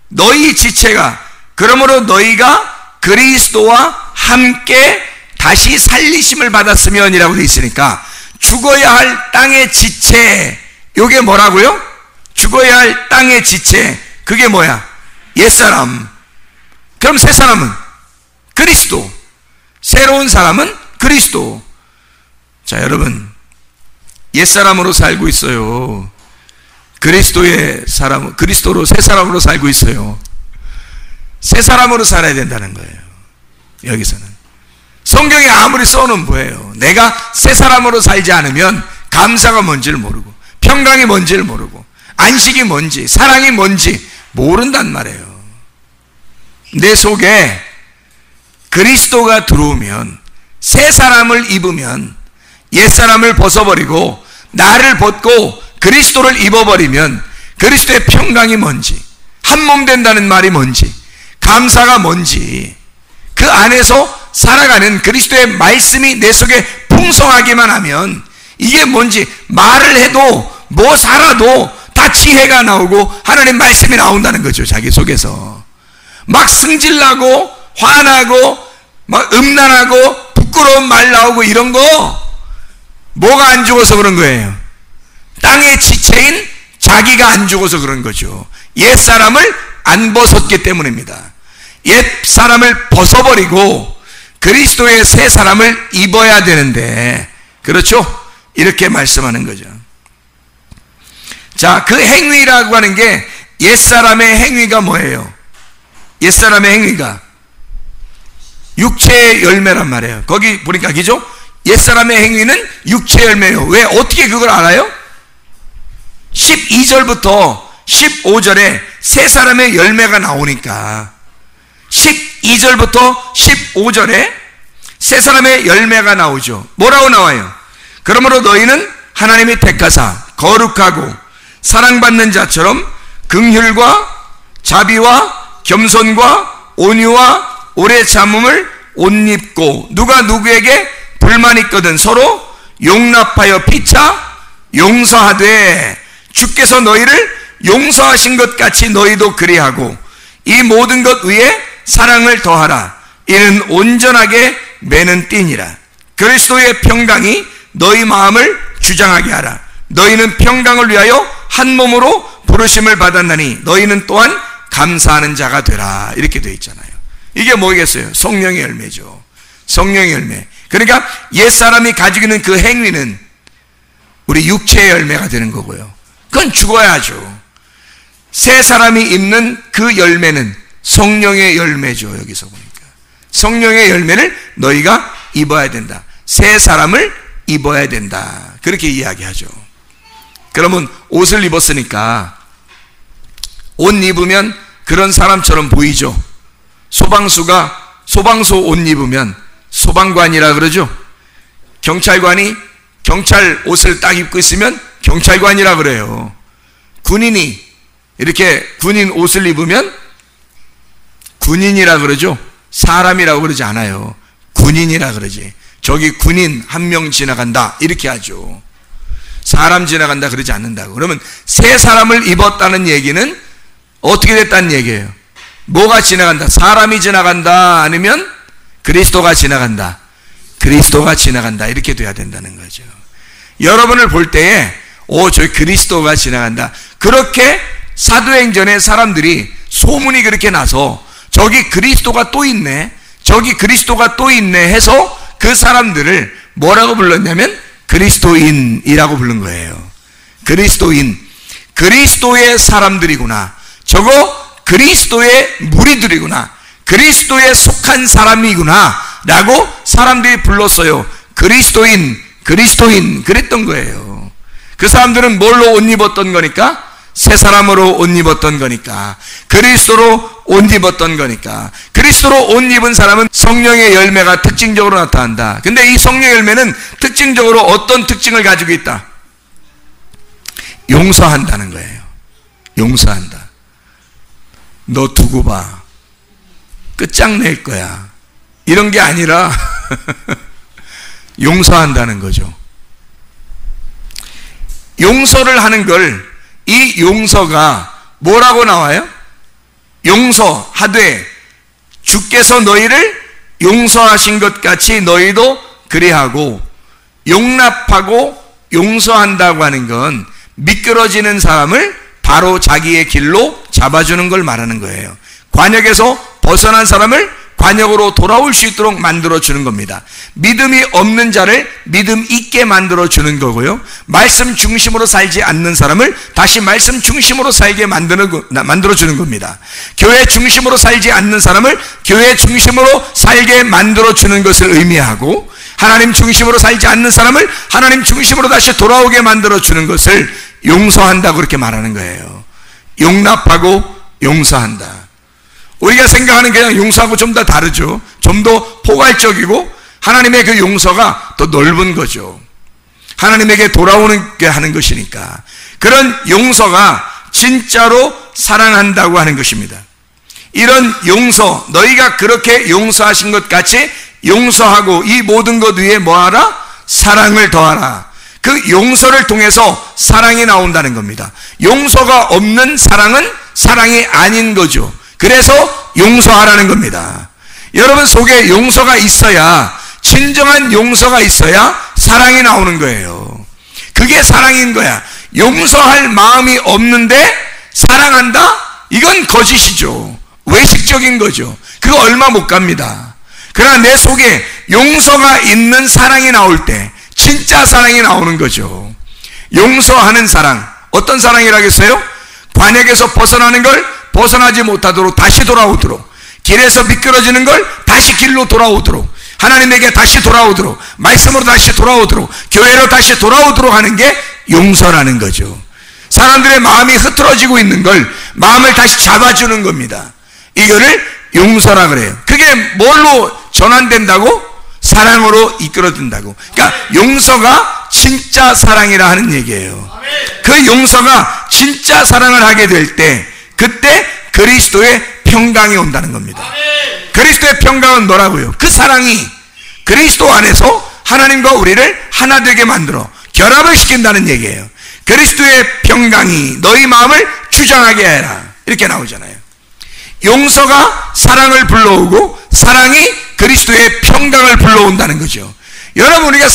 너희 지체가, 그러므로 너희가 그리스도와 함께 다시 살리심을 받았으면이라고 되어 있으니까 죽어야 할 땅의 지체, 요게 뭐라고요? 죽어야 할 땅의 지체, 그게 뭐야? 옛사람. 그럼 새사람은 그리스도, 새로운 사람은 그리스도. 자, 여러분 옛사람으로 살고 있어요. 그리스도의 사람, 그리스도로 새 사람으로 살고 있어요. 새 사람으로 살아야 된다는 거예요. 여기서는 성경에 아무리 써놓은 뭐예요? 내가 새 사람으로 살지 않으면 감사가 뭔지를 모르고, 평강이 뭔지를 모르고, 안식이 뭔지, 사랑이 뭔지 모른단 말이에요. 내 속에 그리스도가 들어오면, 새 사람을 입으면, 옛 사람을 벗어버리고 나를 벗고 그리스도를 입어버리면 그리스도의 평강이 뭔지, 한 몸 된다는 말이 뭔지, 감사가 뭔지, 그 안에서 살아가는 그리스도의 말씀이 내 속에 풍성하기만 하면 이게 뭔지, 말을 해도 뭐 살아도 다 지혜가 나오고 하나님 말씀이 나온다는 거죠. 자기 속에서 막 승질나고 화나고 막 음란하고 부끄러운 말 나오고 이런 거 뭐가 안 죽어서 그런 거예요? 땅의 지체인 자기가 안 죽어서 그런 거죠. 옛사람을 안 벗었기 때문입니다. 옛사람을 벗어버리고 그리스도의 새 사람을 입어야 되는데, 그렇죠? 이렇게 말씀하는 거죠. 자, 그 행위라고 하는 게, 옛사람의 행위가 뭐예요? 옛사람의 행위가 육체의 열매란 말이에요. 거기 보니까 기죠? 옛사람의 행위는 육체의 열매예요. 왜? 어떻게 그걸 알아요? 12절부터 15절에 세 사람의 열매가 나오니까 12절부터 15절에 세 사람의 열매가 나오죠. 뭐라고 나와요? 그러므로 너희는 하나님이 택하사 거룩하고 사랑받는 자처럼 긍휼과 자비와 겸손과 온유와 오래 참음을 옷 입고 누가 누구에게 불만 있거든 서로 용납하여 피차 용서하되 주께서 너희를 용서하신 것 같이 너희도 그리하고 이 모든 것 위에 사랑을 더하라. 이는 온전하게 매는 띠니라. 그리스도의 평강이 너희 마음을 주장하게 하라. 너희는 평강을 위하여 한 몸으로 부르심을 받았나니 너희는 또한 감사하는 자가 되라. 이렇게 되어 있잖아요. 이게 뭐겠어요? 성령의 열매죠. 성령의 열매. 그러니까 옛사람이 가지고 있는 그 행위는 우리 육체의 열매가 되는 거고요. 그건 죽어야죠. 새 사람이 입는 그 열매는 성령의 열매죠. 여기서 보니까 성령의 열매를 너희가 입어야 된다. 새 사람을 입어야 된다. 그렇게 이야기하죠. 그러면 옷을 입었으니까 옷 입으면 그런 사람처럼 보이죠. 소방소 옷 입으면 소방관이라 그러죠. 경찰관이 경찰 옷을 딱 입고 있으면 경찰관이라 그래요. 군인이 이렇게 군인 옷을 입으면 군인이라 그러죠. 사람이라고 그러지 않아요. 군인이라 그러지. 저기 군인 한 명 지나간다 이렇게 하죠. 사람 지나간다 그러지 않는다고. 그러면 새 사람을 입었다는 얘기는 어떻게 됐다는 얘기예요? 뭐가 지나간다? 사람이 지나간다? 아니면 그리스도가 지나간다? 그리스도가 지나간다. 이렇게 돼야 된다는 거죠. 여러분을 볼 때에 저기 그리스도가 지나간다. 그렇게 사도행전의 사람들이 소문이 그렇게 나서 저기 그리스도가 또 있네, 저기 그리스도가 또 있네 해서 그 사람들을 뭐라고 불렀냐면 그리스도인이라고 부른 거예요. 그리스도인, 그리스도의 사람들이구나. 저거 그리스도의 무리들이구나. 그리스도에 속한 사람이구나 라고 사람들이 불렀어요. 그리스도인, 그리스도인 그랬던 거예요. 그 사람들은 뭘로 옷 입었던 거니까? 새 사람으로 옷 입었던 거니까. 그리스도로 옷 입었던 거니까. 그리스도로 옷 입은 사람은 성령의 열매가 특징적으로 나타난다. 근데 이 성령의 열매는 특징적으로 어떤 특징을 가지고 있다? 용서한다는 거예요. 용서한다. 너 두고 봐. 끝장낼 거야. 이런 게 아니라 용서한다는 거죠. 용서를 하는 걸, 이 용서가 뭐라고 나와요? 용서하되 주께서 너희를 용서하신 것 같이 너희도 그리하고, 용납하고 용서한다고 하는 건 미끄러지는 사람을 바로 자기의 길로 잡아주는 걸 말하는 거예요. 관역에서 벗어난 사람을 관역으로 돌아올 수 있도록 만들어주는 겁니다. 믿음이 없는 자를 믿음 있게 만들어주는 거고요. 말씀 중심으로 살지 않는 사람을 다시 말씀 중심으로 살게 만들어주는 겁니다. 교회 중심으로 살지 않는 사람을 교회 중심으로 살게 만들어주는 것을 의미하고, 하나님 중심으로 살지 않는 사람을 하나님 중심으로 다시 돌아오게 만들어주는 것을 용서한다고 그렇게 말하는 거예요. 용납하고 용서한다. 우리가 생각하는 그냥 용서하고 좀 더 다르죠. 좀 더 포괄적이고 하나님의 그 용서가 더 넓은 거죠. 하나님에게 돌아오는 게 하는 것이니까. 그런 용서가 진짜로 사랑한다고 하는 것입니다. 이런 용서, 너희가 그렇게 용서하신 것 같이 용서하고 이 모든 것 위에 뭐하라? 사랑을 더하라. 그 용서를 통해서 사랑이 나온다는 겁니다. 용서가 없는 사랑은 사랑이 아닌 거죠. 그래서 용서하라는 겁니다. 여러분 속에 용서가 있어야, 진정한 용서가 있어야 사랑이 나오는 거예요. 그게 사랑인 거야. 용서할 마음이 없는데 사랑한다? 이건 거짓이죠. 외식적인 거죠. 그거 얼마 못 갑니다. 그러나 내 속에 용서가 있는 사랑이 나올 때 진짜 사랑이 나오는 거죠. 용서하는 사랑, 어떤 사랑이라겠어요? 관역에서 벗어나는 걸 벗어나지 못하도록 다시 돌아오도록, 길에서 미끄러지는 걸 다시 길로 돌아오도록, 하나님에게 다시 돌아오도록, 말씀으로 다시 돌아오도록, 교회로 다시 돌아오도록 하는 게 용서라는 거죠. 사람들의 마음이 흐트러지고 있는 걸 마음을 다시 잡아주는 겁니다. 이거를 용서라 그래요. 그게 뭘로 전환된다고? 사랑으로 이끌어진다고. 그러니까 용서가 진짜 사랑이라 하는 얘기예요. 그 용서가 진짜 사랑을 하게 될 때, 그때 그리스도의 평강이 온다는 겁니다. 그리스도의 평강은 뭐라고요? 그 사랑이 그리스도 안에서 하나님과 우리를 하나 되게 만들어 결합을 시킨다는 얘기예요. 그리스도의 평강이 너희 마음을 주장하게 해라, 이렇게 나오잖아요. 용서가 사랑을 불러오고 사랑이 그리스도의 평강을 불러온다는 거죠. 여러분, 우리가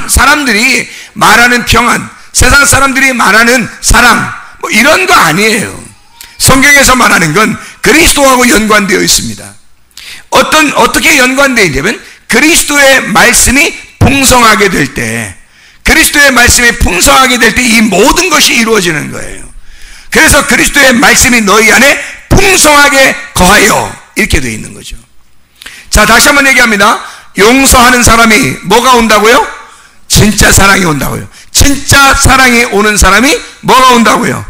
사람들이 말하는 평안, 세상 사람들이 말하는 사랑, 뭐 이런 거 아니에요. 성경에서 말하는 건 그리스도하고 연관되어 있습니다. 어떻게 연관되어 있냐면, 그리스도의 말씀이 풍성하게 될 때, 그리스도의 말씀이 풍성하게 될 때 이 모든 것이 이루어지는 거예요. 그래서 그리스도의 말씀이 너희 안에 풍성하게 거하여, 이렇게 되어 있는 거죠. 자, 다시 한번 얘기합니다. 용서하는 사람이 뭐가 온다고요? 진짜 사랑이 온다고요. 진짜 사랑이 오는 사람이 뭐가 온다고요?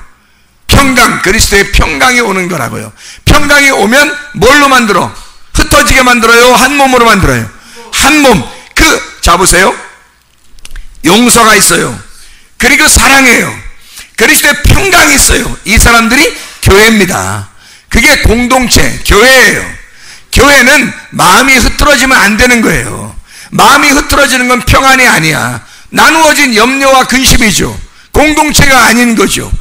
평강, 그리스도의 평강이 오는 거라고요. 평강이 오면 뭘로 만들어? 흩어지게 만들어요? 한 몸으로 만들어요? 한 몸. 자, 보세요. 용서가 있어요. 그리고 사랑해요. 그리스도의 평강이 있어요. 이 사람들이 교회입니다. 그게 공동체, 교회예요. 교회는 마음이 흐트러지면 안 되는 거예요. 마음이 흐트러지는 건 평안이 아니야. 나누어진 염려와 근심이죠. 공동체가 아닌 거죠.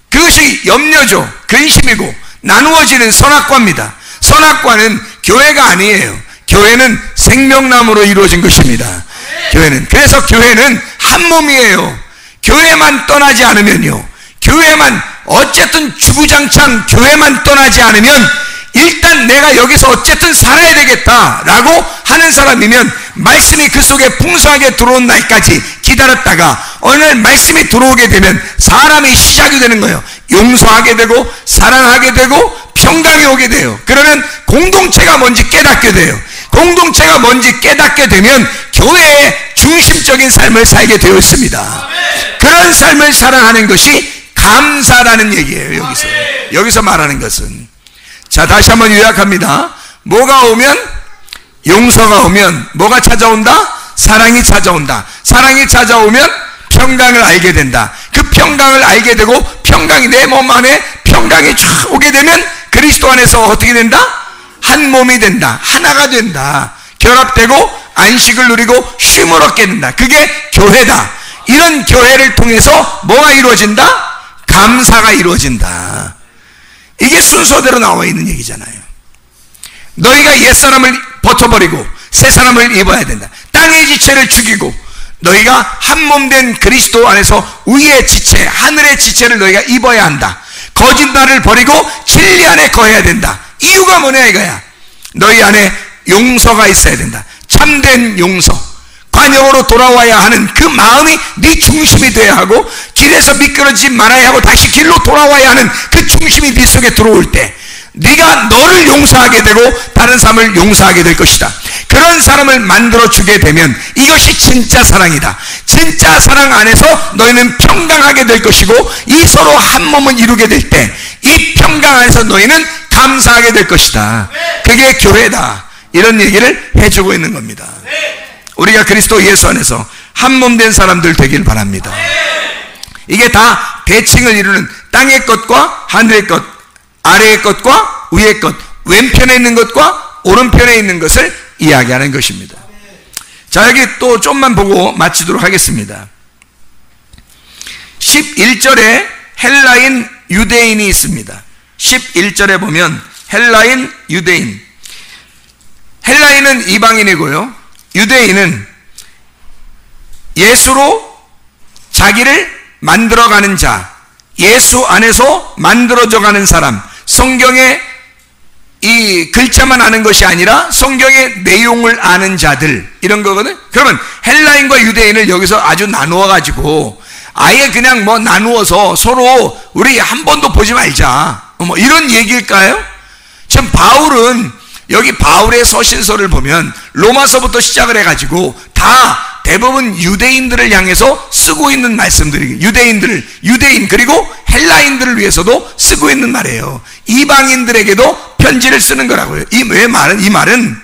그것이 염려죠. 근심이고 나누어지는 선악과입니다. 선악과는 교회가 아니에요. 교회는 생명나무로 이루어진 것입니다. 그래서 교회는 한 몸이에요. 교회만 떠나지 않으면요, 교회만 어쨌든 주구장창 교회만 떠나지 않으면, 일단 내가 여기서 어쨌든 살아야 되겠다라고 하는 사람이면 말씀이 그 속에 풍성하게 들어온 날까지 기다렸다가 어느 날 말씀이 들어오게 되면 사람이 시작이 되는 거예요. 용서하게 되고 사랑하게 되고 평강이 오게 돼요. 그러면 공동체가 뭔지 깨닫게 돼요. 공동체가 뭔지 깨닫게 되면 교회의 중심적인 삶을 살게 되어 있습니다. 그런 삶을 살아가는 것이 감사라는 얘기예요. 여기서 말하는 것은. 자, 다시 한번 요약합니다. 뭐가 오면? 용서가 오면 뭐가 찾아온다? 사랑이 찾아온다. 사랑이 찾아오면 평강을 알게 된다. 그 평강을 알게 되고 평강이 내 몸 안에 평강이 쫙 오게 되면 그리스도 안에서 어떻게 된다? 한 몸이 된다. 하나가 된다. 결합되고 안식을 누리고 쉼을 얻게 된다. 그게 교회다. 이런 교회를 통해서 뭐가 이루어진다? 감사가 이루어진다. 이게 순서대로 나와 있는 얘기잖아요. 너희가 옛사람을 벗어버리고 새사람을 입어야 된다. 땅의 지체를 죽이고 너희가 한 몸 된 그리스도 안에서 위의 지체, 하늘의 지체를 너희가 입어야 한다. 거짓말을 버리고 진리 안에 거해야 된다. 이유가 뭐냐 이거야. 너희 안에 용서가 있어야 된다. 참된 용서, 관용으로 돌아와야 하는 그 마음이 네 중심이 돼야 하고, 길에서 미끄러지지 말아야 하고 다시 길로 돌아와야 하는 그 중심이 네 속에 들어올 때 네가 너를 용서하게 되고 다른 사람을 용서하게 될 것이다. 그런 사람을 만들어주게 되면 이것이 진짜 사랑이다. 진짜 사랑 안에서 너희는 평강하게 될 것이고, 이 서로 한 몸을 이루게 될 때 이 평강 안에서 너희는 감사하게 될 것이다. 그게 교회다. 이런 얘기를 해주고 있는 겁니다. 우리가 그리스도 예수 안에서 한 몸 된 사람들 되길 바랍니다. 이게 다 대칭을 이루는 땅의 것과 하늘의 것, 아래의 것과 위의 것, 왼편에 있는 것과 오른편에 있는 것을 이야기하는 것입니다. 자, 여기 또 좀만 보고 마치도록 하겠습니다. 11절에 헬라인 유대인이 있습니다. 11절에 보면 헬라인 유대인, 헬라인은 이방인이고요, 유대인은 예수로 자기를 만들어가는 자, 예수 안에서 만들어져가는 사람, 성경의 이 글자만 아는 것이 아니라 성경의 내용을 아는 자들, 이런 거거든. 그러면 헬라인과 유대인을 여기서 아주 나누어 가지고 아예 그냥 뭐 나누어서 서로 우리 한 번도 보지 말자, 뭐 이런 얘기일까요? 지금 바울은 여기 바울의 서신서를 보면 로마서부터 시작을 해가지고 다 대부분 유대인들을 향해서 쓰고 있는 말씀들이, 유대인 그리고 헬라인들을 위해서도 쓰고 있는 말이에요. 이방인들에게도 편지를 쓰는 거라고요. 이 말은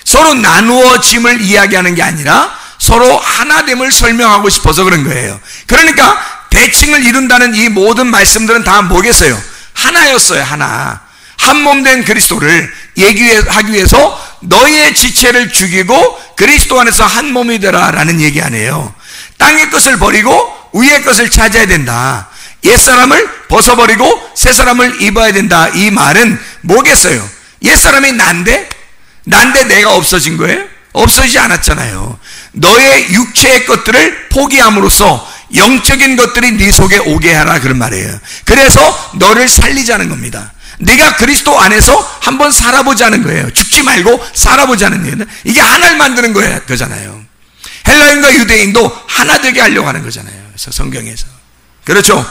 서로 나누어짐을 이야기하는 게 아니라 서로 하나됨을 설명하고 싶어서 그런 거예요. 그러니까 대칭을 이룬다는 이 모든 말씀들은 다 뭐겠어요? 하나였어요. 하나. 한 몸 된 그리스도를 얘기하기 위해서 너희의 지체를 죽이고 그리스도 안에서 한 몸이 되라 라는 얘기 아니에요. 땅의 것을 버리고 위의 것을 찾아야 된다. 옛사람을 벗어버리고 새사람을 입어야 된다. 이 말은 뭐겠어요? 옛사람이 난데 내가 없어진 거예요? 없어지지 않았잖아요. 너의 육체의 것들을 포기함으로써 영적인 것들이 네 속에 오게 하라, 그런 말이에요. 그래서 너를 살리자는 겁니다. 네가 그리스도 안에서 한번 살아보자는 거예요. 죽지 말고 살아보자는 얘기는, 이게 하나를 만드는 거잖아요. 헬라인과 유대인도 하나 되게 하려고 하는 거잖아요. 그래서 성경에서. 그렇죠?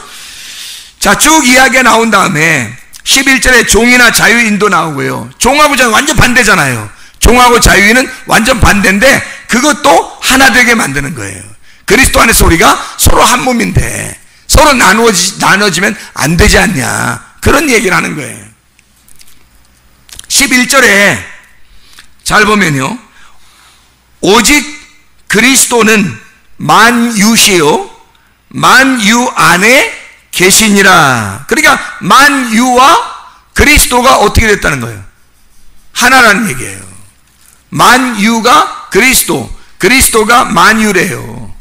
자, 쭉 이야기가 나온 다음에 11절에 종이나 자유인도 나오고요. 종하고 자유인 완전 반대잖아요. 종하고 자유인은 완전 반대인데 그것도 하나 되게 만드는 거예요. 그리스도 안에서 우리가 서로 한 몸인데 서로 나눠지면 안 되지 않냐, 그런 얘기를 하는 거예요. 11절에 잘 보면요, 오직 그리스도는 만유시요 만유 안에 계시니라. 그러니까 만유와 그리스도가 어떻게 됐다는 거예요? 하나라는 얘기예요. 만유가 그리스도, 그리스도가 만유래요.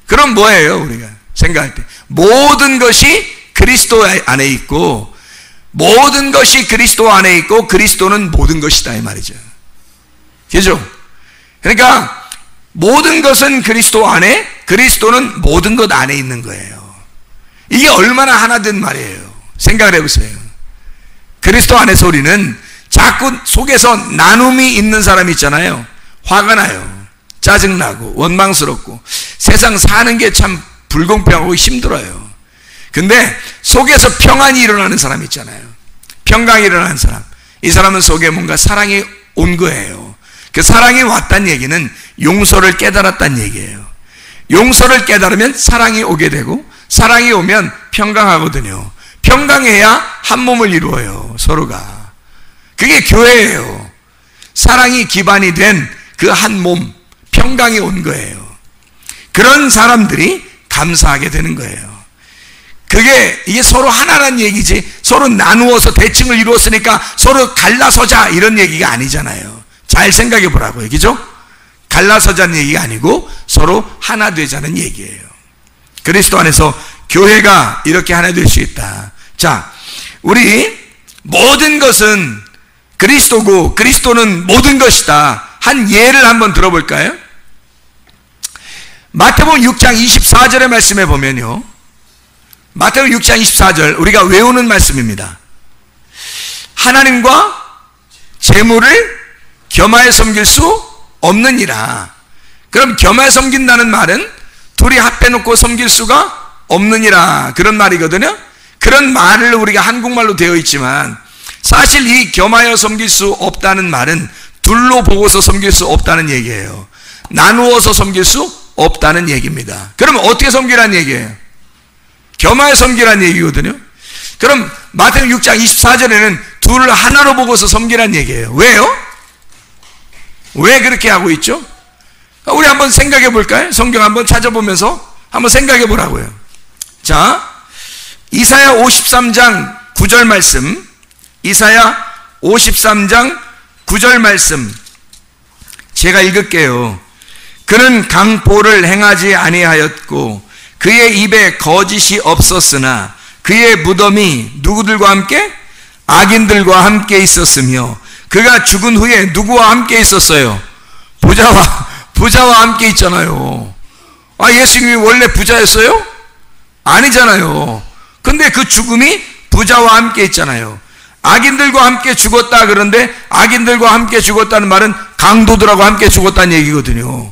그럼 뭐예요? 우리가 생각할 때 모든 것이 그리스도 안에 있고, 모든 것이 그리스도 안에 있고 그리스도는 모든 것이다, 이 말이죠. 그죠? 그러니까 모든 것은 그리스도 안에, 그리스도는 모든 것 안에 있는 거예요. 이게 얼마나 하나 된 말이에요. 생각을 해보세요. 그리스도 안에서 우리는 자꾸 속에서 나눔이 있는 사람이 있잖아요. 화가 나요. 짜증나고 원망스럽고 세상 사는 게 참 불공평하고 힘들어요. 근데 속에서 평안이 일어나는 사람 있잖아요. 평강이 일어나는 사람. 이 사람은 속에 뭔가 사랑이 온 거예요. 그 사랑이 왔다는 얘기는 용서를 깨달았다는 얘기예요. 용서를 깨달으면 사랑이 오게 되고, 사랑이 오면 평강하거든요. 평강해야 한 몸을 이루어요, 서로가. 그게 교회예요. 사랑이 기반이 된 그 한 몸, 평강이 온 거예요. 그런 사람들이 감사하게 되는 거예요. 이게 서로 하나란 얘기지, 서로 나누어서 대칭을 이루었으니까 서로 갈라서자 이런 얘기가 아니잖아요. 잘 생각해 보라고요. 그죠? 갈라서자는 얘기가 아니고 서로 하나 되자는 얘기예요. 그리스도 안에서 교회가 이렇게 하나 될 수 있다. 자, 우리 모든 것은 그리스도고 그리스도는 모든 것이다. 한 예를 한번 들어볼까요? 마태복음 6장 24절의 말씀에 보면요, 마태복음 6장 24절 우리가 외우는 말씀입니다. 하나님과 재물을 겸하여 섬길 수 없느니라. 그럼 겸하여 섬긴다는 말은 둘이 합해놓고 섬길 수가 없느니라, 그런 말이거든요. 그런 말을 우리가 한국말로 되어 있지만 사실 이 겸하여 섬길 수 없다는 말은 둘로 보고서 섬길 수 없다는 얘기예요. 나누어서 섬길 수 없다는 얘기입니다. 그러면 어떻게 섬기라는 얘기예요? 겸하여 섬기라는 얘기거든요. 그럼 마태복음 6장 24절에는 둘을 하나로 보고서 섬기라는 얘기예요. 왜요? 왜 그렇게 하고 있죠? 우리 한번 생각해 볼까요? 성경 한번 찾아보면서 한번 생각해 보라고요. 자, 이사야 53장 9절 말씀, 이사야 53장 9절 말씀 제가 읽을게요. 그는 강포를 행하지 아니하였고 그의 입에 거짓이 없었으나 그의 무덤이 누구들과 함께? 악인들과 함께 있었으며 그가 죽은 후에 누구와 함께 있었어요? 부자와 함께 있잖아요. 아, 예수님이 원래 부자였어요? 아니잖아요. 근데 그 죽음이 부자와 함께 있잖아요. 악인들과 함께 죽었다 그런데 악인들과 함께 죽었다는 말은 강도들하고 함께 죽었다는 얘기거든요.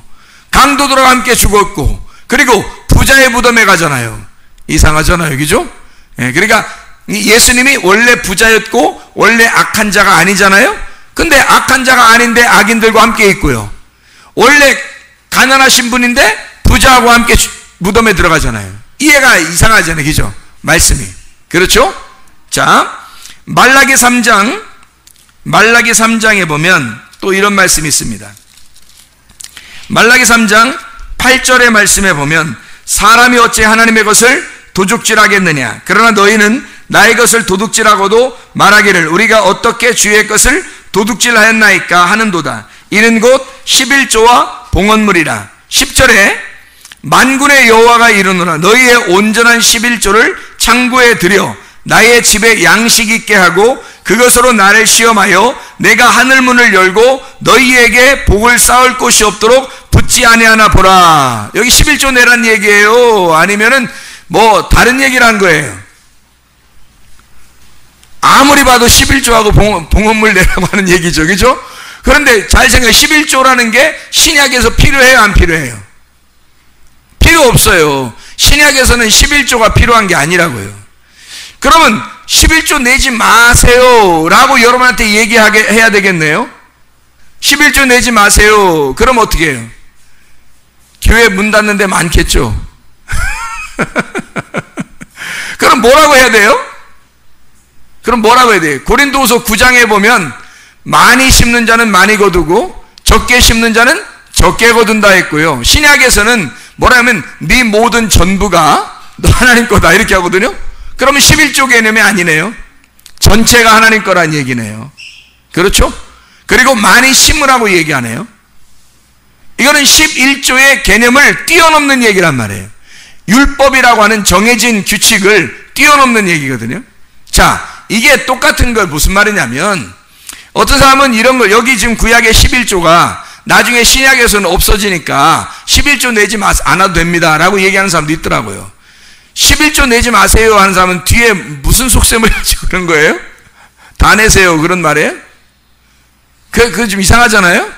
강도들하고 함께 죽었고 그리고 부자의 무덤에 가잖아요. 이상하잖아요. 그죠? 예, 그러니까 예수님이 원래 부자였고 원래 악한 자가 아니잖아요. 근데 악한 자가 아닌데 악인들과 함께 있고요. 원래 가난하신 분인데 부자하고 함께 무덤에 들어가잖아요. 이해가 이상하잖아요. 그죠? 말씀이. 그렇죠? 자, 말라기 3장에 보면 또 이런 말씀이 있습니다. 말라기 3장 8절의 말씀에 보면 사람이 어찌 하나님의 것을 도둑질하겠느냐. 그러나 너희는 나의 것을 도둑질하고도 말하기를 우리가 어떻게 주의 것을 도둑질하였나이까 하는도다. 이는 곧 11조와 봉헌물이라. 10절에 만군의 여호와가 이르노라. 너희의 온전한 11조를 창고에 들여 나의 집에 양식 있게 하고 그것으로 나를 시험하여 내가 하늘문을 열고 너희에게 복을 쌓을 곳이 없도록 붙지 아니하나 보라. 여기 11조 내란 얘기예요? 아니면은 뭐 다른 얘기를 한 거예요? 아무리 봐도 11조하고 봉헌물 내라고 하는 얘기죠. 그죠? 그런데 잘 생각해. 11조라는 게 신약에서 필요해요? 안 필요해요? 필요 없어요. 신약에서는 11조가 필요한 게 아니라고요. 그러면 11조 내지 마세요 라고 여러분한테 해야 되겠네요. 11조 내지 마세요. 그럼 어떻게 해요? 교회 문 닫는 데 많겠죠. 그럼 뭐라고 해야 돼요? 그럼 뭐라고 해야 돼요? 고린도후서 9장에 보면 많이 심는 자는 많이 거두고 적게 심는 자는 적게 거둔다 했고요. 신약에서는 뭐라면 네 모든 전부가 너 하나님 거다 이렇게 하거든요. 그러면 11조 개념이 아니네요. 전체가 하나님 거란 얘기네요. 그렇죠? 그리고 많이 심으라고 얘기하네요. 이거는 11조의 개념을 뛰어넘는 얘기란 말이에요. 율법이라고 하는 정해진 규칙을 뛰어넘는 얘기거든요. 자, 이게 똑같은 걸 무슨 말이냐면 어떤 사람은 이런 걸 여기 지금 구약의 11조가 나중에 신약에서는 없어지니까 11조 내지 않아도 됩니다 라고 얘기하는 사람도 있더라고요. 11조 내지 마세요 하는 사람은 뒤에 무슨 속셈을 가지고 그런 거예요? 다 내세요 그런 말이에요? 그거 좀 이상하잖아요?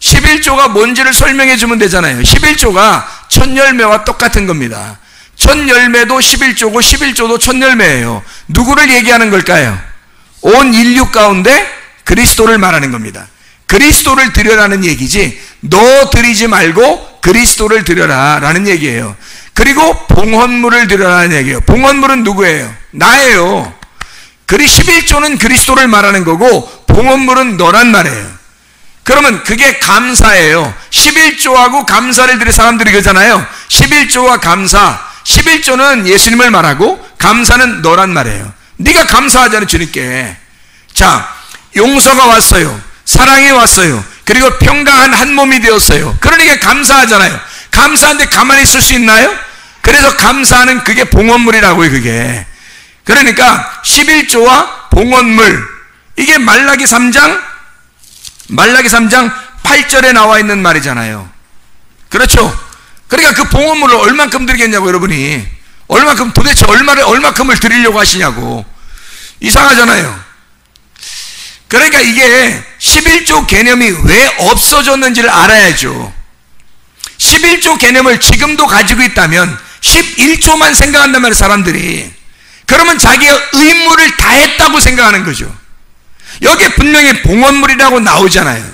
11조가 뭔지를 설명해 주면 되잖아요. 11조가 첫 열매와 똑같은 겁니다. 첫 열매도 11조고 11조도 첫 열매예요. 누구를 얘기하는 걸까요? 온 인류 가운데 그리스도를 말하는 겁니다. 그리스도를 드려라는 얘기지 너 드리지 말고 그리스도를 드려라 라는 얘기예요. 그리고 봉헌물을 드려라는 얘기예요. 봉헌물은 누구예요? 나예요. 11조는 그리스도를 말하는 거고 봉헌물은 너란 말이에요. 그러면 그게 감사예요. 11조하고 감사를 드릴 사람들이 그러잖아요. 11조와 감사. 11조는 예수님을 말하고 감사는 너란 말이에요. 네가 감사하잖아요 주님께. 자, 용서가 왔어요. 사랑이 왔어요. 그리고 평강한 한 몸이 되었어요. 그러니까 감사하잖아요. 감사한데 가만히 있을 수 있나요? 그래서 감사하는 그게 봉헌물이라고요. 그게 그러니까 11조와 봉헌물, 이게 말라기 3장 8절에 나와 있는 말이잖아요. 그렇죠? 그러니까 그 봉헌물을 얼만큼 드리겠냐고 여러분이. 얼만큼, 도대체 얼마큼을 드리려고 하시냐고. 이상하잖아요. 그러니까 이게 11조 개념이 왜 없어졌는지를 알아야죠. 11조 개념을 지금도 가지고 있다면 11조만 생각한단 말이에요 사람들이. 그러면 자기가 의무를 다 했다고 생각하는 거죠. 여기에 분명히 봉헌물이라고 나오잖아요.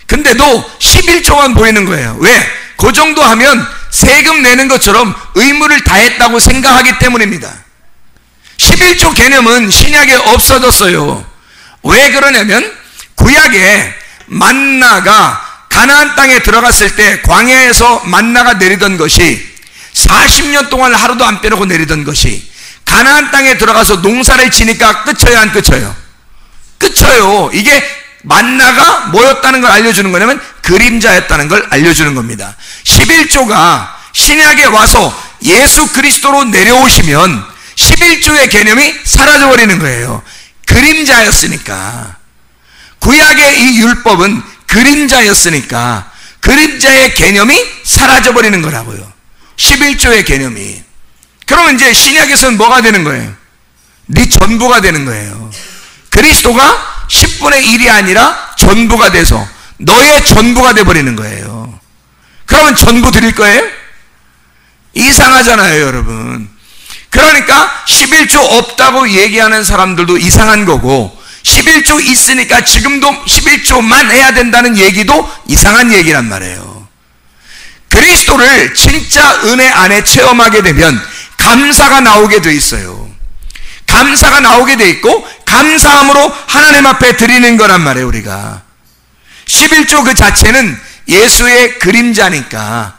근데도 11조만 보이는 거예요. 왜? 그 정도 하면 세금 내는 것처럼 의무를 다 했다고 생각하기 때문입니다. 11조 개념은 신약에 없어졌어요. 왜 그러냐면 구약에 만나가 가나안 땅에 들어갔을 때 광야에서 만나가 내리던 것이 40년 동안 하루도 안 빼놓고 내리던 것이 가나안 땅에 들어가서 농사를 지니까 끝쳐요 안 끝쳐요? 끝쳐요. 이게 만나가 뭐였다는 걸 알려주는 거냐면 그림자였다는 걸 알려주는 겁니다. 11조가 신약에 와서 예수 그리스도로 내려오시면 11조의 개념이 사라져버리는 거예요. 그림자였으니까. 구약의 이 율법은 그림자였으니까 그림자의 개념이 사라져버리는 거라고요. 11조의 개념이. 그러면 이제 신약에서는 뭐가 되는 거예요? 네 전부가 되는 거예요. 그리스도가 10분의 1이 아니라 전부가 돼서 너의 전부가 돼버리는 거예요. 그러면 전부 드릴 거예요? 이상하잖아요 여러분. 그러니까 11조 없다고 얘기하는 사람들도 이상한 거고 11조 있으니까 지금도 11조만 해야 된다는 얘기도 이상한 얘기란 말이에요. 그리스도를 진짜 은혜 안에 체험하게 되면 감사가 나오게 돼 있어요. 감사가 나오게 돼 있고 감사함으로 하나님 앞에 드리는 거란 말이에요. 우리가 11조 그 자체는 예수의 그림자니까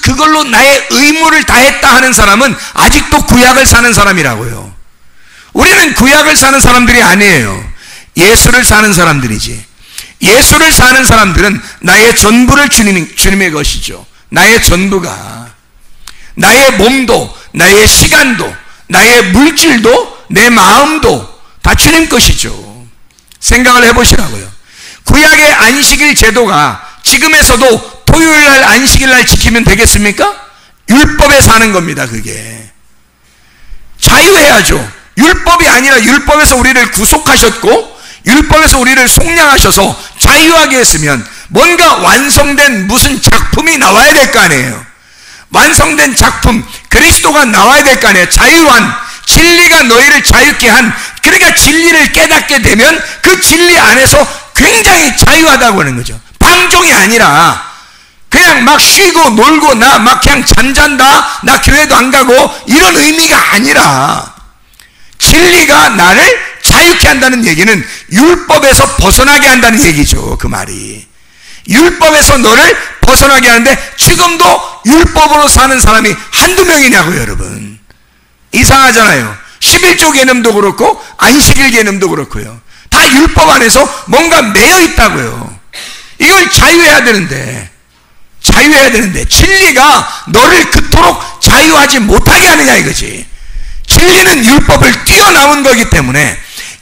그걸로 나의 의무를 다했다 하는 사람은 아직도 구약을 사는 사람이라고요. 우리는 구약을 사는 사람들이 아니에요. 예수를 사는 사람들이지. 예수를 사는 사람들은 나의 전부를 주님의 것이죠. 나의 전부가, 나의 몸도, 나의 시간도, 나의 물질도, 내 마음도 다 주님 것이죠. 생각을 해보시라고요. 구약의 안식일 제도가 지금에서도 토요일날 안식일날 지키면 되겠습니까? 율법에 사는 겁니다. 그게 자유해야죠. 율법이 아니라 율법에서 우리를 구속하셨고 율법에서 우리를 속량하셔서 자유하게 했으면 뭔가 완성된 무슨 작품이 나와야 될 거 아니에요. 완성된 작품, 그리스도가 나와야 될 거 아니에요. 자유한, 진리가 너희를 자유케 한, 그러니까 진리를 깨닫게 되면 그 진리 안에서 굉장히 자유하다고 하는 거죠. 방종이 아니라 그냥 막 쉬고 놀고 나 막 그냥 잠잔다, 나 교회도 안 가고 이런 의미가 아니라 진리가 나를 자유케 한다는 얘기는 율법에서 벗어나게 한다는 얘기죠. 그 말이 율법에서 너를 벗어나게 하는데 지금도 율법으로 사는 사람이 한두 명이냐고요. 여러분 이상하잖아요. 11조 개념도 그렇고 안식일 개념도 그렇고요. 다 율법 안에서 뭔가 매여 있다고요. 이걸 자유해야 되는데 진리가 너를 그토록 자유하지 못하게 하느냐 이거지. 진리는 율법을 뛰어넘은 거기 때문에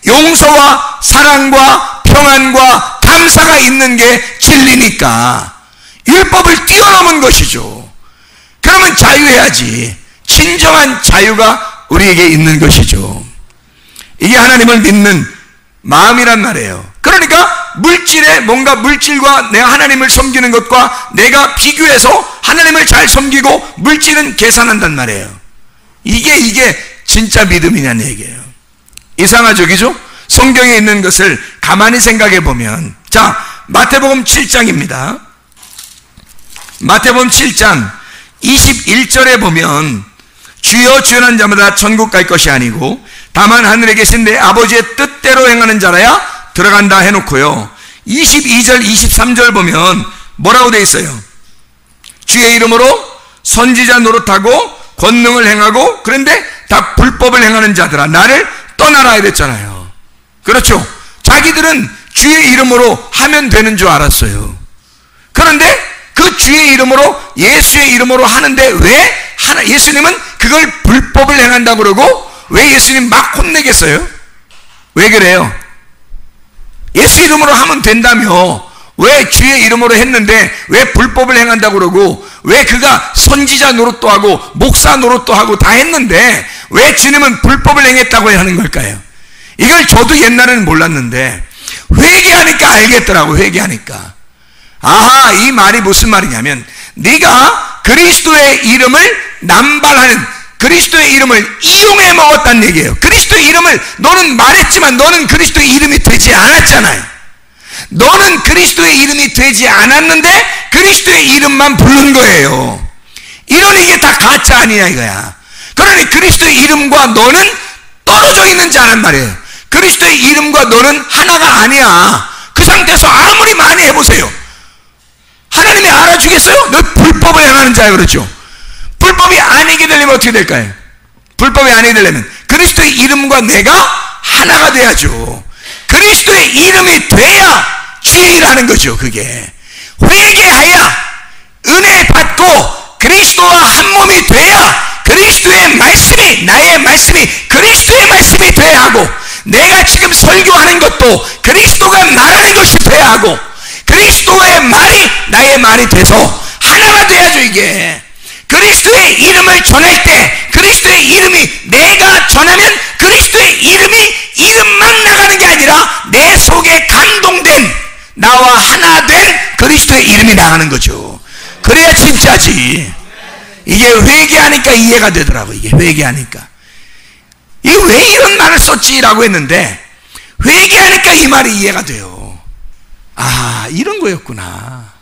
용서와 사랑과 평안과 감사가 있는 게 진리니까 율법을 뛰어넘은 것이죠. 그러면 자유해야지. 진정한 자유가 우리에게 있는 것이죠. 이게 하나님을 믿는 마음이란 말이에요. 그러니까 물질에 뭔가 물질과 내가 하나님을 섬기는 것과 내가 비교해서 하나님을 잘 섬기고 물질은 계산한단 말이에요. 이게 진짜 믿음이냐는 얘기예요. 이상하죠, 그죠? 성경에 있는 것을 가만히 생각해 보면, 자, 마태복음 7장입니다. 마태복음 7장 21절에 보면 주여 주여하는 자마다 천국 갈 것이 아니고 다만 하늘에 계신 내 아버지의 뜻대로 행하는 자라야 들어간다 해놓고요. 22절 23절 보면 뭐라고 돼 있어요? 주의 이름으로 선지자 노릇하고 권능을 행하고 그런데 다 불법을 행하는 자들아 나를 떠나라 이랬잖아요. 그렇죠? 자기들은 주의 이름으로 하면 되는 줄 알았어요. 그런데 그 주의 이름으로 예수의 이름으로 하는데 왜 예수님은 그걸 불법을 행한다고 그러고 왜 예수님 막 혼내겠어요? 왜 그래요? 예수 이름으로 하면 된다며 왜 주의 이름으로 했는데 왜 불법을 행한다고 그러고 왜 그가 선지자 노릇도 하고 목사 노릇도 하고 다 했는데 왜 주님은 불법을 행했다고 하는 걸까요? 이걸 저도 옛날에는 몰랐는데 회개하니까 알겠더라고. 회개하니까 아하, 이 말이 무슨 말이냐면 네가 그리스도의 이름을 남발하는 그리스도의 이름을 이용해 먹었다는 얘기예요. 그리스도의 이름을 너는 말했지만 너는 그리스도의 이름이 되지 않았잖아요. 너는 그리스도의 이름이 되지 않았는데 그리스도의 이름만 부른 거예요. 이러니 이게 다 가짜 아니냐 이거야. 그러니 그리스도의 이름과 너는 떨어져 있는 자란 말이에요. 그리스도의 이름과 너는 하나가 아니야. 그 상태에서 아무리 많이 해보세요. 하나님이 알아주겠어요? 너 불법을 행하는 자야. 그렇죠? 불법이 아니게 되려면 어떻게 될까요? 불법이 아니게 되려면 그리스도의 이름과 내가 하나가 돼야죠. 그리스도의 이름이 돼야 주의 일하는 거죠. 그게 회개하여 은혜 받고 그리스도와 한 몸이 돼야 그리스도의 말씀이 나의 말씀이 그리스도의 말씀이 돼야 하고 내가 지금 설교하는 것도 그리스도가 말하는 것이 돼야 하고 그리스도의 말이 나의 말이 돼서 하나가 돼야죠. 이게 그리스도의 이름을 전할 때 그리스도의 이름이 내가 전하면 그리스도의 이름만 나가는 게 아니라 내 속에 감동된 나와 하나 된 그리스도의 이름이 나가는 거죠. 그래야 진짜지. 이게 회개하니까 이해가 되더라고. 이게 회개하니까 이게 왜 이런 말을 썼지라고 했는데 회개하니까 이 말이 이해가 돼요. 아, 이런 거였구나.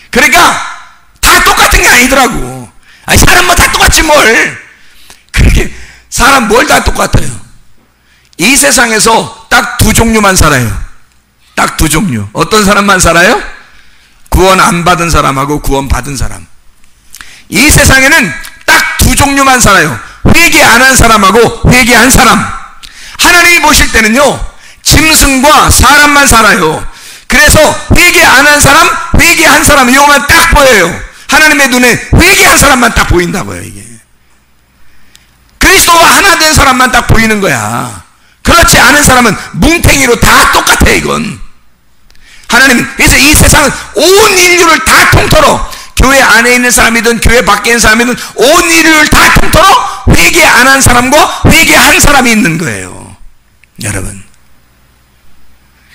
그러니까 다 똑같은 게 아니더라고. 아니, 사람 뭐 다 똑같지 뭘. 그렇게 사람 뭘 다 똑같아요. 이 세상에서 딱 두 종류만 살아요. 딱 두 종류. 어떤 사람만 살아요? 구원 안 받은 사람하고 구원 받은 사람. 이 세상에는 딱 두 종류만 살아요. 회개 안 한 사람하고 회개한 사람. 하나님이 보실 때는요, 짐승과 사람만 살아요. 그래서 회개 안 한 사람, 회개한 사람, 이거만 딱 보여요. 하나님의 눈에 회개한 사람만 딱 보인다고요. 이게 그리스도와 하나 된 사람만 딱 보이는 거야. 그렇지 않은 사람은 뭉탱이로 다 똑같아. 이건 하나님은, 그래서 이 세상은 온 인류를 다 통틀어, 교회 안에 있는 사람이든 교회 밖에 있는 사람이든 온 인류를 다 통틀어 회개 안 한 사람과 회개한 사람이 있는 거예요. 여러분,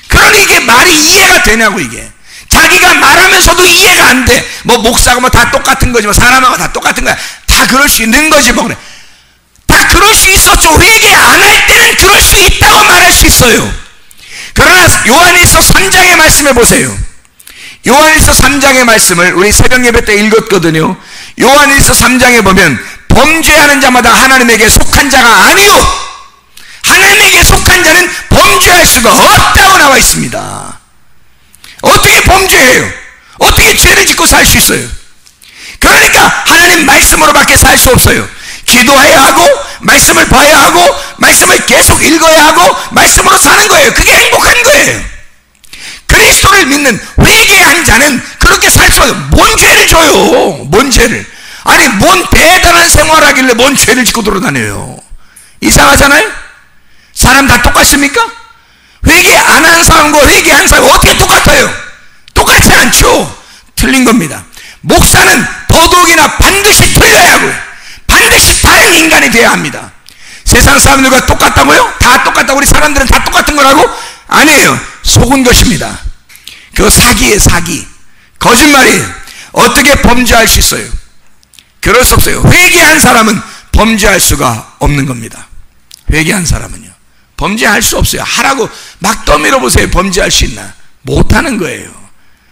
그러니 이게 말이 이해가 되냐고. 이게 자기가 말하면서도 이해가 안 돼. 뭐 목사가 뭐 다 똑같은 거지, 뭐 사람하고 다 똑같은 거야. 다 그럴 수 있는 거지 뭐. 그래, 다 그럴 수 있었죠. 회개 안 할 때는 그럴 수 있다고 말할 수 있어요. 그러나 요한일서 3장의 말씀을 보세요. 요한일서 3장의 말씀을 우리 새벽 예배 때 읽었거든요. 요한일서 3장에 보면 범죄하는 자마다 하나님에게 속한 자가 아니요, 하나님에게 속한 자는 범죄할 수가 없다고 나와 있습니다. 어떻게 범죄해요? 어떻게 죄를 짓고 살 수 있어요? 그러니까 하나님 말씀으로밖에 살 수 없어요. 기도해야 하고, 말씀을 봐야 하고, 말씀을 계속 읽어야 하고, 말씀으로 사는 거예요. 그게 행복한 거예요. 그리스도를 믿는 회개한 자는 그렇게 살 수가 없어요. 뭔 죄를 져요? 뭔 죄를? 아니, 뭔 대단한 생활하길래 뭔 죄를 짓고 돌아다녀요? 이상하잖아요? 사람 다 똑같습니까? 회개 안 한 사람과 회개한 사람 어떻게 똑같아요? 똑같지 않죠. 틀린 겁니다. 목사는 더더욱이나 반드시 틀려야 하고요, 반드시 다른 인간이 되어야 합니다. 세상 사람들과 똑같다고요? 다 똑같다고, 우리 사람들은 다 똑같은 거라고? 아니에요. 속은 것입니다. 그거 사기예요. 사기, 거짓말이에요. 어떻게 범죄할 수 있어요? 그럴 수 없어요. 회개한 사람은 범죄할 수가 없는 겁니다. 회개한 사람은요, 범죄할 수 없어요. 하라고 막 떠밀어 보세요. 범죄할 수 있나? 못하는 거예요.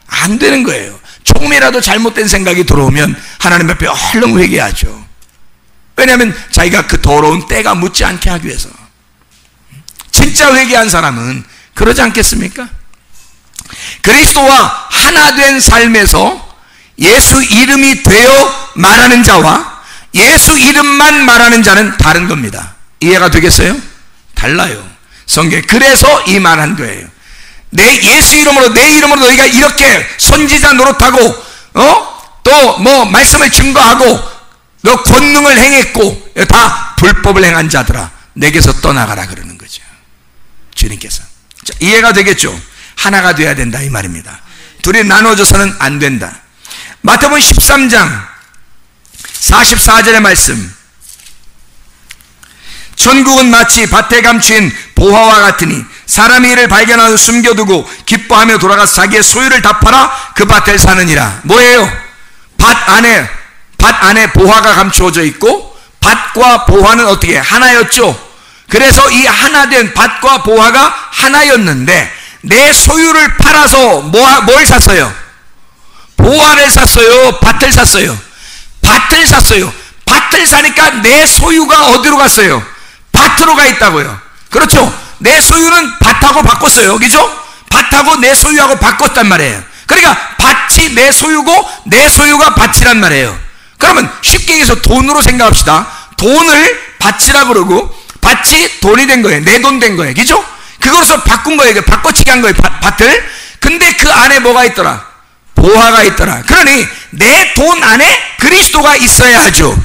안 되는 거예요. 조금이라도 잘못된 생각이 들어오면 하나님 앞에 얼른 회개하죠. 왜냐하면 자기가 그 더러운 때가 묻지 않게 하기 위해서. 진짜 회개한 사람은 그러지 않겠습니까? 그리스도와 하나 된 삶에서 예수 이름이 되어 말하는 자와 예수 이름만 말하는 자는 다른 겁니다. 이해가 되겠어요? 달라요. 성경에 그래서 이 말한 거예요. 내 예수 이름으로, 내 이름으로 너희가 이렇게 선지자 노릇하고, 또 뭐 말씀을 증거하고 너 권능을 행했고, 다 불법을 행한 자들아 내게서 떠나가라 그러는 거죠. 주님께서. 자, 이해가 되겠죠? 하나가 돼야 된다 이 말입니다. 둘이 나눠져서는 안 된다. 마태복음 13장 44절의 말씀, 천국은 마치 밭에 감추인 보화와 같으니 사람이 이를 발견하여 숨겨두고 기뻐하며 돌아가서 자기의 소유를 다 팔아 그 밭을 사느니라. 뭐예요? 밭 안에 보화가 감추어져 있고, 밭과 보화는 어떻게 하나였죠. 그래서 이 하나된 밭과 보화가 하나였는데 내 소유를 팔아서 뭘 샀어요? 보화를 샀어요? 밭을 샀어요? 밭을 샀어요. 밭을 사니까 내 소유가 어디로 갔어요? 밭으로 가 있다고요. 그렇죠? 내 소유는 밭하고 바꿨어요. 그죠? 밭하고 내 소유하고 바꿨단 말이에요. 그러니까 밭이 내 소유고 내 소유가 밭이란 말이에요. 그러면 쉽게 얘기해서 돈으로 생각합시다. 돈을 밭이라 그러고 밭이 돈이 된 거예요. 내 돈 된 거예요. 그죠? 그것으로 바꾼 거예요. 바꿔치기 한 거예요. 밭을. 근데 그 안에 뭐가 있더라? 보화가 있더라. 그러니 내 돈 안에 그리스도가 있어야 하죠.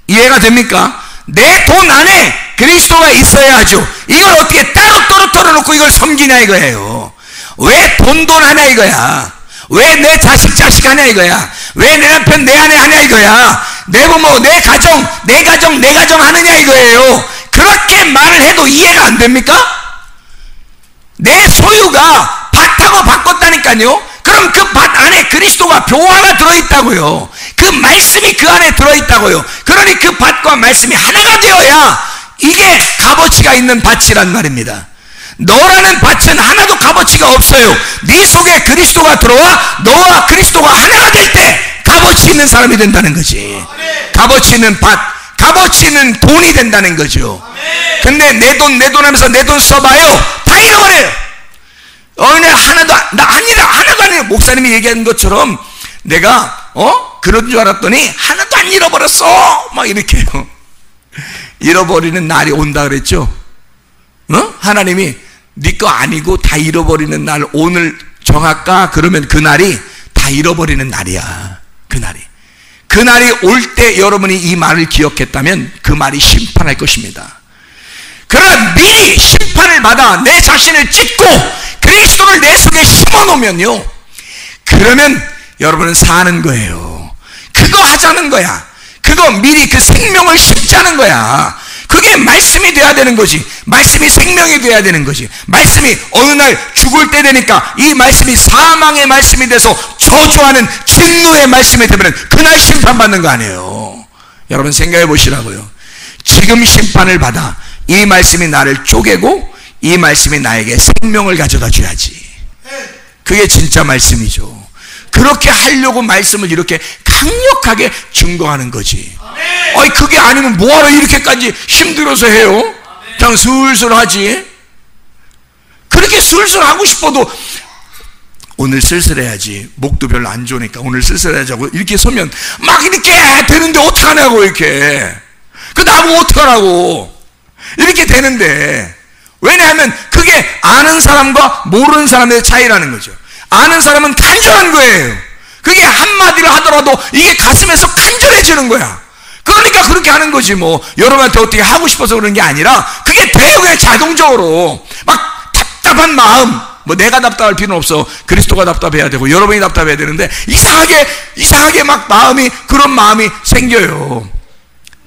이해가 됩니까? 내 돈 안에 그리스도가 있어야 하죠. 이걸 어떻게 따로 떨어놓고 이걸 섬기냐 이거예요. 왜 돈 하냐 이거야. 왜 내 자식 하냐 이거야. 왜 내 남편 내 아내 하냐 이거야. 내 부모 내 가정 하느냐 이거예요. 그렇게 말을 해도 이해가 안 됩니까? 내 소유가 밭하고 바꿨다니까요. 그럼 그 밭 안에 그리스도가 보화가 들어있다고요. 그 말씀이 그 안에 들어있다고요. 그러니 그 밭과 말씀이 하나가 되어야 이게 값어치가 있는 밭이란 말입니다. 너라는 밭은 하나도 값어치가 없어요. 네 속에 그리스도가 들어와 너와 그리스도가 하나가 될 때 값어치 있는 사람이 된다는 거지. 값어치 있는 밭, 값어치 있는 돈이 된다는 거죠. 근데 내 돈 하면서 내 돈 써봐요. 다 잃어버려요. 그냥 하나도 아니라 목사님이 얘기하는 것처럼 내가 그런 줄 알았더니 하나도 안 잃어버렸어. 막 이렇게요. 잃어버리는 날이 온다 그랬죠. 하나님이 네 거 아니고 다 잃어버리는 날 오늘 정할까? 그러면 그 날이 다 잃어버리는 날이야. 그 날이 올 때 여러분이 이 말을 기억했다면 그 말이 심판할 것입니다. 그러나 미리 심판을 받아 내 자신을 찢고 그리스도를 내 속에 심어놓으면요, 그러면 여러분은 사는 거예요. 그거 하자는 거야. 그거 미리 그 생명을 심자는 거야. 그게 말씀이 돼야 되는 거지. 말씀이 생명이 돼야 되는 거지. 말씀이 어느 날 죽을 때 되니까 이 말씀이 사망의 말씀이 돼서 저주하는 진노의 말씀이 되면 그날 심판받는 거 아니에요. 여러분 생각해 보시라고요. 지금 심판을 받아 이 말씀이 나를 쪼개고 이 말씀이 나에게 생명을 가져다 줘야지. 그게 진짜 말씀이죠. 그렇게 하려고 말씀을 이렇게 강력하게 증거하는 거지. 그게 아니면 뭐하러 이렇게까지 힘들어서 해요? 그냥 슬슬 하지. 그렇게 슬슬 하고 싶어도 오늘 슬슬 해야지, 목도 별로 안 좋으니까 오늘 슬슬 하자고 이렇게 서면 막 이렇게 되는데 어떡하냐고. 이렇게 그 나보고 어떡하라고 이렇게 되는데, 왜냐하면 그게 아는 사람과 모르는 사람의 차이라는 거죠. 아는 사람은 간절한 거예요. 그게 한마디를 하더라도 이게 가슴에서 간절해지는 거야. 그러니까 그렇게 하는 거지. 뭐 여러분한테 어떻게 하고 싶어서 그런 게 아니라 그게 돼요. 그냥 자동적으로. 막 답답한 마음, 뭐 내가 답답할 필요는 없어. 그리스도가 답답해야 되고 여러분이 답답해야 되는데 이상하게 막 그런 마음이 생겨요.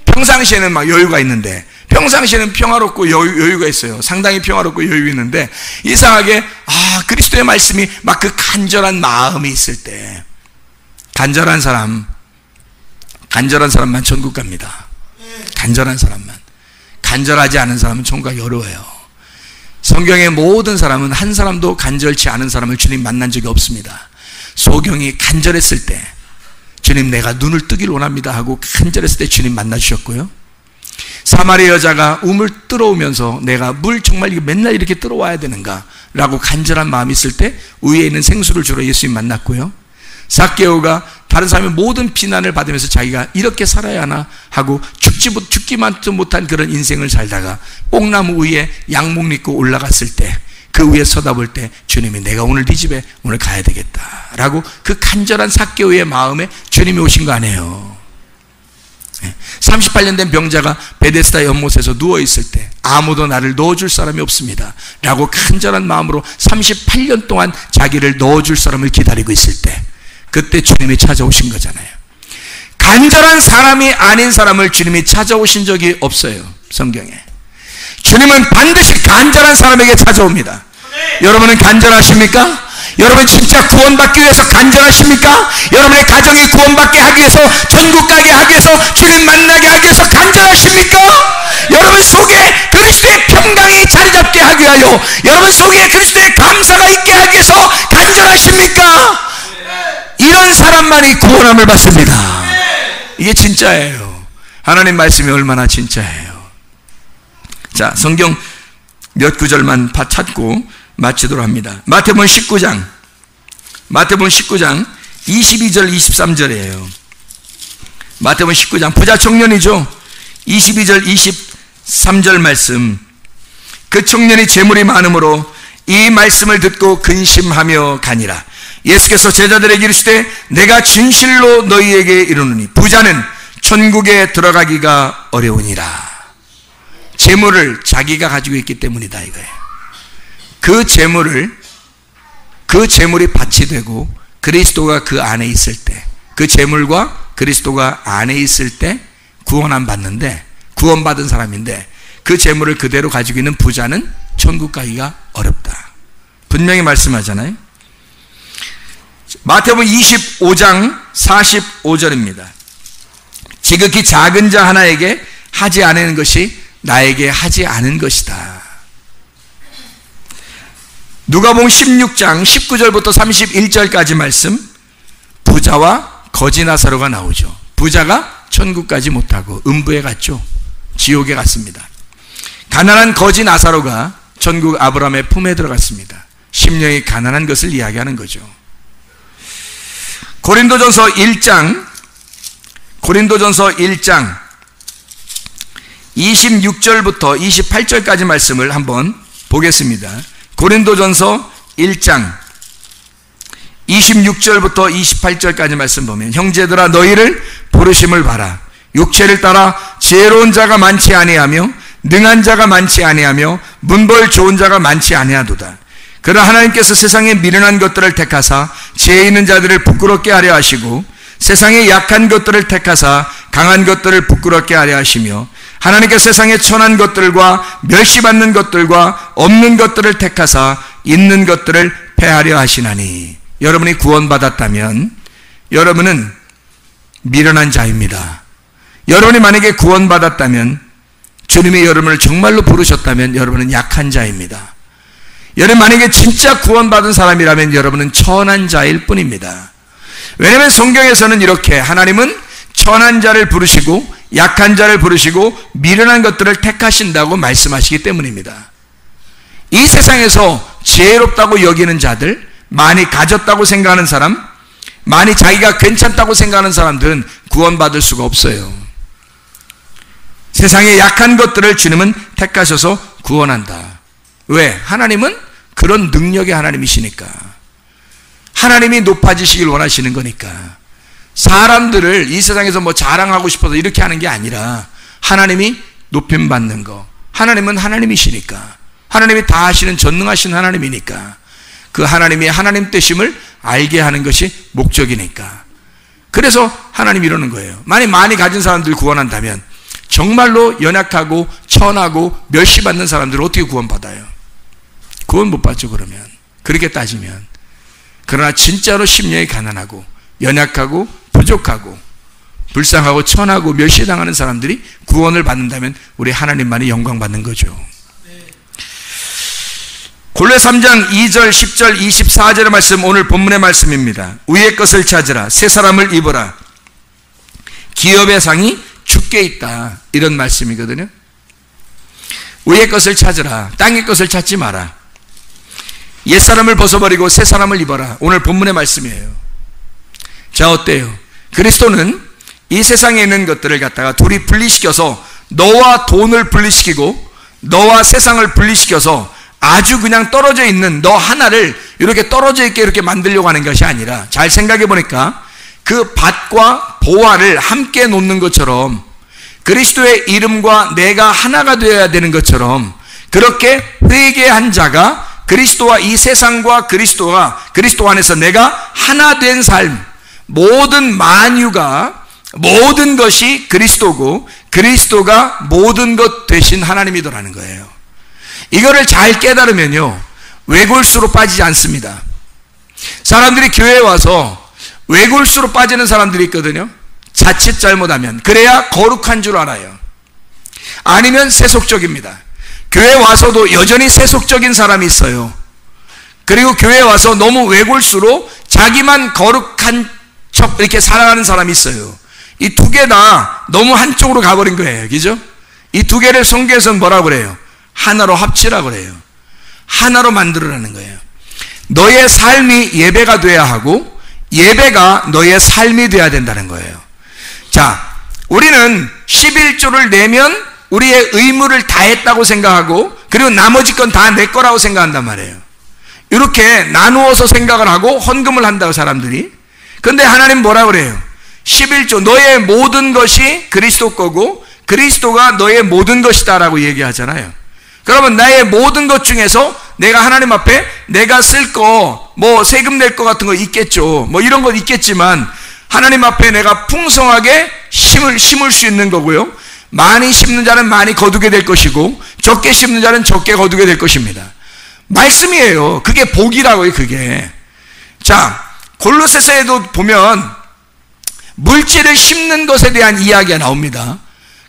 평상시에는 막 여유가 있는데, 평상시에는 평화롭고 여유가 있어요. 상당히 평화롭고 여유 있는데 이상하게 그리스도의 말씀이 막 그 간절한 마음이 있을 때, 간절한 사람만 천국 갑니다. 간절한 사람만. 간절하지 않은 사람은 천국 가기 어려워요. 성경의 모든 사람은 한 사람도 간절치 않은 사람을 주님 만난 적이 없습니다. 소경이 간절했을 때 주님 내가 눈을 뜨길 원합니다 하고 간절했을 때 주님 만나주셨고요. 사마리아 여자가 우물 들어오면서 내가 물 정말 맨날 이렇게 들어와야 되는가 라고 간절한 마음이 있을 때 위에 있는 생수를 주러 예수님 만났고요. 삭개오가 다른 사람의 모든 비난을 받으면서 자기가 이렇게 살아야 하나 하고 죽기만도 못한 그런 인생을 살다가 뽕나무 위에 양목 입고 올라갔을 때, 그 위에 서다볼 때 주님이 내가 오늘 네 집에 오늘 가야 되겠다 라고 그 간절한 삭개오의 마음에 주님이 오신 거 아니에요. 38년 된 병자가 베데스다 연못에서 누워있을 때 아무도 나를 넣어줄 사람이 없습니다 라고 간절한 마음으로 38년 동안 자기를 넣어줄 사람을 기다리고 있을 때, 그때 주님이 찾아오신 거잖아요. 간절한 사람이 아닌 사람을 주님이 찾아오신 적이 없어요. 성경에 주님은 반드시 간절한 사람에게 찾아옵니다. 여러분은 간절하십니까? 여러분 진짜 구원받기 위해서 간절하십니까? 여러분의 가정이 구원받게 하기 위해서, 천국 가게 하기 위해서, 주님 만나게 하기 위해서 간절하십니까? 여러분 속에 그리스도의 평강이 자리 잡게 하기 위하여, 여러분 속에 그리스도의 감사가 있게 하기 위해서 간절하십니까? 이런 사람만이 구원함을 받습니다. 이게 진짜예요. 하나님 말씀이 얼마나 진짜예요. 자, 성경 몇 구절만 찾고 마치도록 합니다. 마태복음 19장 22절 23절이에요. 마태복음 19장, 부자 청년이죠. 22절 23절 말씀. 그 청년이 재물이 많음으로 이 말씀을 듣고 근심하며 가니라. 예수께서 제자들에게 이르시되 내가 진실로 너희에게 이르노니 부자는 천국에 들어가기가 어려우니라. 재물을 자기가 가지고 있기 때문이다 이거예요. 그 재물이 밭이 되고 그리스도가 그 안에 있을 때, 그 재물과 그리스도가 안에 있을 때 구원함 받는데, 구원받은 사람인데 그 재물을 그대로 가지고 있는 부자는 천국 가기가 어렵다. 분명히 말씀하잖아요. 마태복음 25장 45절입니다. 지극히 작은 자 하나에게 하지 않은 것이 나에게 하지 않은 것이다. 누가복음 16장 19절부터 31절까지 말씀. 부자와 거지 나사로가 나오죠. 부자가 천국까지 못하고 음부에 갔죠. 지옥에 갔습니다. 가난한 거지 나사로가 천국 아브라함의 품에 들어갔습니다. 심령이 가난한 것을 이야기하는 거죠. 고린도전서 1장 26절부터 28절까지 말씀을 한번 보겠습니다. 고린도전서 1장 26절부터 28절까지 말씀 보면, 형제들아 너희를 부르심을 봐라. 육체를 따라 지혜로운 자가 많지 아니하며 능한 자가 많지 아니하며 문벌 좋은 자가 많지 아니하도다. 그러나 하나님께서 세상에 미련한 것들을 택하사 지혜 있는 자들을 부끄럽게 하려 하시고 세상에 약한 것들을 택하사 강한 것들을 부끄럽게 하려 하시며 하나님께서 세상에 천한 것들과 멸시받는 것들과 없는 것들을 택하사 있는 것들을 패하려 하시나니. 여러분이 구원받았다면 여러분은 미련한 자입니다. 여러분이 만약에 구원받았다면, 주님이 여러분을 정말로 부르셨다면 여러분은 약한 자입니다. 여러분 만약에 진짜 구원받은 사람이라면 여러분은 천한 자일 뿐입니다. 왜냐하면 성경에서는 이렇게 하나님은 천한 자를 부르시고 약한 자를 부르시고 미련한 것들을 택하신다고 말씀하시기 때문입니다. 이 세상에서 지혜롭다고 여기는 자들, 많이 가졌다고 생각하는 사람, 많이 자기가 괜찮다고 생각하는 사람들은 구원받을 수가 없어요. 세상의 약한 것들을 주님은 택하셔서 구원한다. 왜? 하나님은 그런 능력의 하나님이시니까. 하나님이 높아지시길 원하시는 거니까. 사람들을 이 세상에서 뭐 자랑하고 싶어서 이렇게 하는 게 아니라 하나님이 높임받는 거. 하나님은 하나님이시니까. 하나님이 다 하시는 전능하신 하나님이니까. 그 하나님이 하나님 되심을 알게 하는 것이 목적이니까. 그래서 하나님이 이러는 거예요. 많이 가진 사람들 구원한다면 정말로 연약하고 천하고 멸시받는 사람들을 어떻게 구원받아요? 구원 못 받죠. 그러면 그렇게 따지면. 그러나 진짜로 심령이 가난하고 연약하고 부족하고 불쌍하고 천하고 멸시당하는 사람들이 구원을 받는다면 우리 하나님만이 영광 받는 거죠. 골로새 3장 2절 10절 24절의 말씀, 오늘 본문의 말씀입니다. 위의 것을 찾으라. 새 사람을 입어라. 기업의 상이 주께 있다. 이런 말씀이거든요. 위의 것을 찾으라. 땅의 것을 찾지 마라. 옛사람을 벗어버리고 새 사람을 입어라. 오늘 본문의 말씀이에요. 자, 어때요? 그리스도는 이 세상에 있는 것들을 갖다가 둘이 분리시켜서 너와 돈을 분리시키고 너와 세상을 분리시켜서 아주 그냥 떨어져 있는 너 하나를 이렇게 떨어져 있게 이렇게 만들려고 하는 것이 아니라, 잘 생각해 보니까 그 밭과 보화를 함께 놓는 것처럼 그리스도의 이름과 내가 하나가 되어야 되는 것처럼, 그렇게 회개한 자가 그리스도와 이 세상과 그리스도 안에서 내가 하나 된 삶, 모든 만유가, 모든 것이 그리스도고 그리스도가 모든 것 되신 하나님이더라는 거예요. 이거를 잘 깨달으면요, 외골수로 빠지지 않습니다. 사람들이 교회에 와서 외골수로 빠지는 사람들이 있거든요. 자칫 잘못하면. 그래야 거룩한 줄 알아요. 아니면 세속적입니다. 교회에 와서도 여전히 세속적인 사람이 있어요. 그리고 교회에 와서 너무 외골수로 자기만 거룩한 척 이렇게 살아가는 사람이 있어요. 이 두 개 다 너무 한쪽으로 가버린 거예요. 그죠? 이 두 개를 성경에서는 뭐라고 그래요? 하나로 합치라고 그래요. 하나로 만들어라는 거예요. 너의 삶이 예배가 돼야 하고 예배가 너의 삶이 돼야 된다는 거예요. 자, 우리는 11조를 내면 우리의 의무를 다했다고 생각하고, 그리고 나머지 건 다 내 거라고 생각한단 말이에요. 이렇게 나누어서 생각을 하고 헌금을 한다고 사람들이. 근데 하나님 뭐라고 그래요? 11조, 너의 모든 것이 그리스도 거고 그리스도가 너의 모든 것이다 라고 얘기하잖아요. 그러면 나의 모든 것 중에서 내가 하나님 앞에 내가 쓸 거, 뭐 세금 낼 거 같은 거 있겠죠. 뭐 이런 거 있겠지만 하나님 앞에 내가 풍성하게 심을 수 있는 거고요. 많이 심는 자는 많이 거두게 될 것이고 적게 심는 자는 적게 거두게 될 것입니다. 말씀이에요. 그게 복이라고요, 그게. 자, 골로새서에도 보면 물질을 심는 것에 대한 이야기가 나옵니다.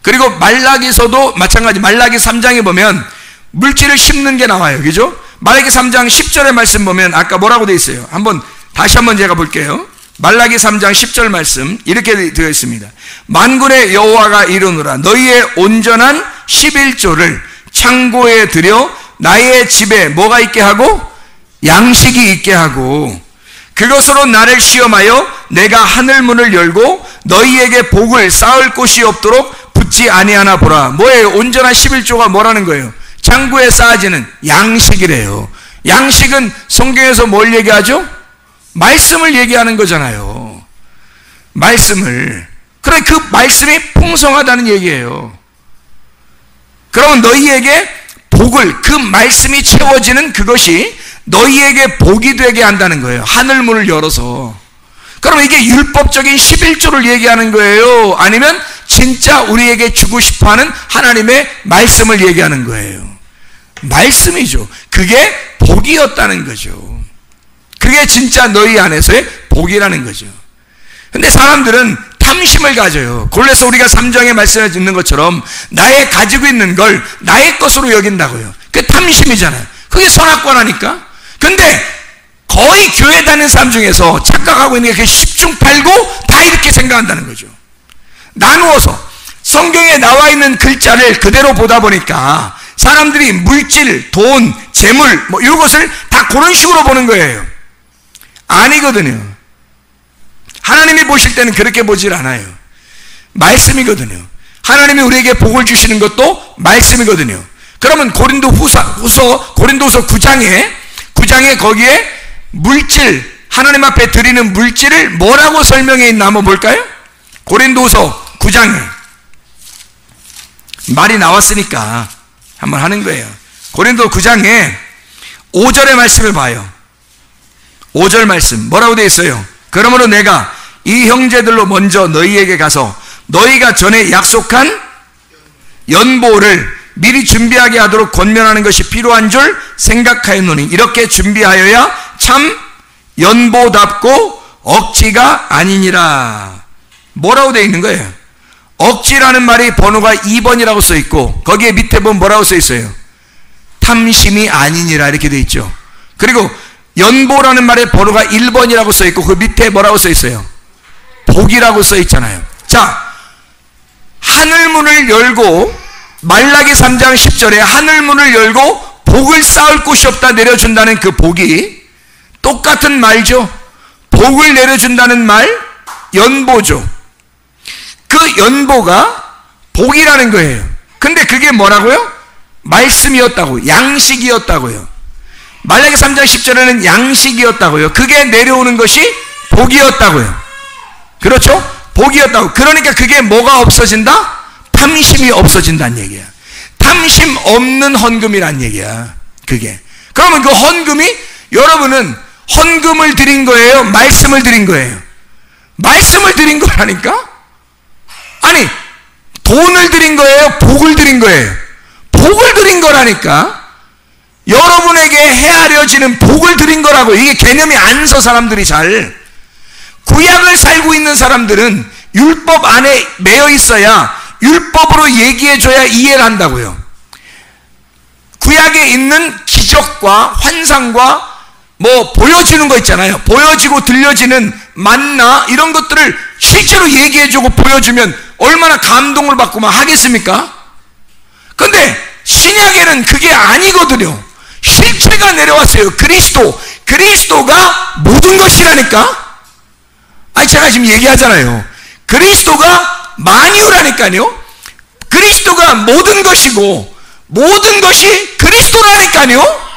그리고 말라기서도 마찬가지, 말라기 3장에 보면 물질을 심는 게 나와요. 그죠? 말라기 3장 10절의 말씀 보면 아까 뭐라고 돼 있어요? 다시 한번 제가 볼게요. 말라기 3장 10절 말씀 이렇게 되어 있습니다. 만군의 여호와가 이르노라 너희의 온전한 11조를 창고에 들여 나의 집에 뭐가 있게 하고? 양식이 있게 하고 그것으로 나를 시험하여 내가 하늘문을 열고 너희에게 복을 쌓을 곳이 없도록 붙지 아니하나 보라. 뭐예요? 온전한 11조가 뭐라는 거예요? 창고에 쌓아지는 양식이래요. 양식은 성경에서 뭘 얘기하죠? 말씀을 얘기하는 거잖아요. 말씀을. 그래 그 말씀이 풍성하다는 얘기예요. 그러면 너희에게 복을, 그 말씀이 채워지는 그것이 너희에게 복이 되게 한다는 거예요. 하늘문을 열어서. 그럼 이게 율법적인 11조를 얘기하는 거예요? 아니면 진짜 우리에게 주고 싶어하는 하나님의 말씀을 얘기하는 거예요? 말씀이죠. 그게 복이었다는 거죠. 그게 진짜 너희 안에서의 복이라는 거죠. 근데 사람들은 탐심을 가져요. 골로새 우리가 3장에 말씀해 있는 것처럼 나의 가지고 있는 걸 나의 것으로 여긴다고요. 그게 탐심이잖아요. 그게 선악과라니까. 근데 거의 교회 다니는 사람 중에서 착각하고 있는 게 10중 8구 다 이렇게 생각한다는 거죠. 나누어서 성경에 나와 있는 글자를 그대로 보다 보니까 사람들이 물질, 돈, 재물 뭐 이런 것을 다 그런 식으로 보는 거예요. 아니거든요. 하나님이 보실 때는 그렇게 보질 않아요. 말씀이거든요. 하나님이 우리에게 복을 주시는 것도 말씀이거든요. 그러면 고린도후서 9장에 거기에 물질, 하나님 앞에 드리는 물질을 뭐라고 설명해 있나 한번 볼까요? 고린도후서 9장에 말이 나왔으니까 한번 하는 거예요. 고린도 9장에 5절의 말씀을 봐요. 5절 말씀 뭐라고 되어 있어요? 그러므로 내가 이 형제들로 먼저 너희에게 가서 너희가 전에 약속한 연보를 미리 준비하게 하도록 권면하는 것이 필요한 줄 생각하였노니 이렇게 준비하여야 참 연보답고 억지가 아니니라. 뭐라고 되어 있는 거예요? 억지라는 말이 번호가 2번이라고 써 있고 거기에 밑에 보면 뭐라고 써 있어요? 탐심이 아니니라 이렇게 되어 있죠. 그리고 연보라는 말에 번호가 1번이라고 써 있고 그 밑에 뭐라고 써 있어요? 복이라고 써 있잖아요. 자, 하늘문을 열고 말라기 3장 10절에 하늘문을 열고 복을 쌓을 곳이 없다 내려준다는 그 복이 똑같은 말죠. 복을 내려준다는 말 연보죠. 그 연보가 복이라는 거예요. 근데 그게 뭐라고요? 말씀이었다고, 양식이었다고요. 말라기 3장 10절에는 양식이었다고요. 그게 내려오는 것이 복이었다고요. 그렇죠? 복이었다고. 그러니까 그게 뭐가 없어진다? 탐심이 없어진다는 얘기야. 탐심 없는 헌금이란 얘기야. 그게. 그러면 그 헌금이 여러분은 헌금을 드린 거예요? 말씀을 드린 거예요? 말씀을 드린 거라니까? 아니 돈을 드린 거예요? 복을 드린 거예요? 복을 드린 거라니까? 여러분에게 헤아려지는 복을 드린 거라고. 이게 개념이 안 서 사람들이 잘. 구약을 살고 있는 사람들은 율법 안에 매여 있어야 율법으로 얘기해줘야 이해를 한다고요. 구약에 있는 기적과 환상과 뭐 보여지는 거 있잖아요. 보여지고 들려지는 만나 이런 것들을 실제로 얘기해주고 보여주면 얼마나 감동을 받고 막 하겠습니까? 근데 신약에는 그게 아니거든요. 실체가 내려왔어요. 그리스도가 모든 것이라니까. 아니 제가 지금 얘기하잖아요. 그리스도가 만유라니까요. 그리스도가 모든 것이고 모든 것이 그리스도라니까요.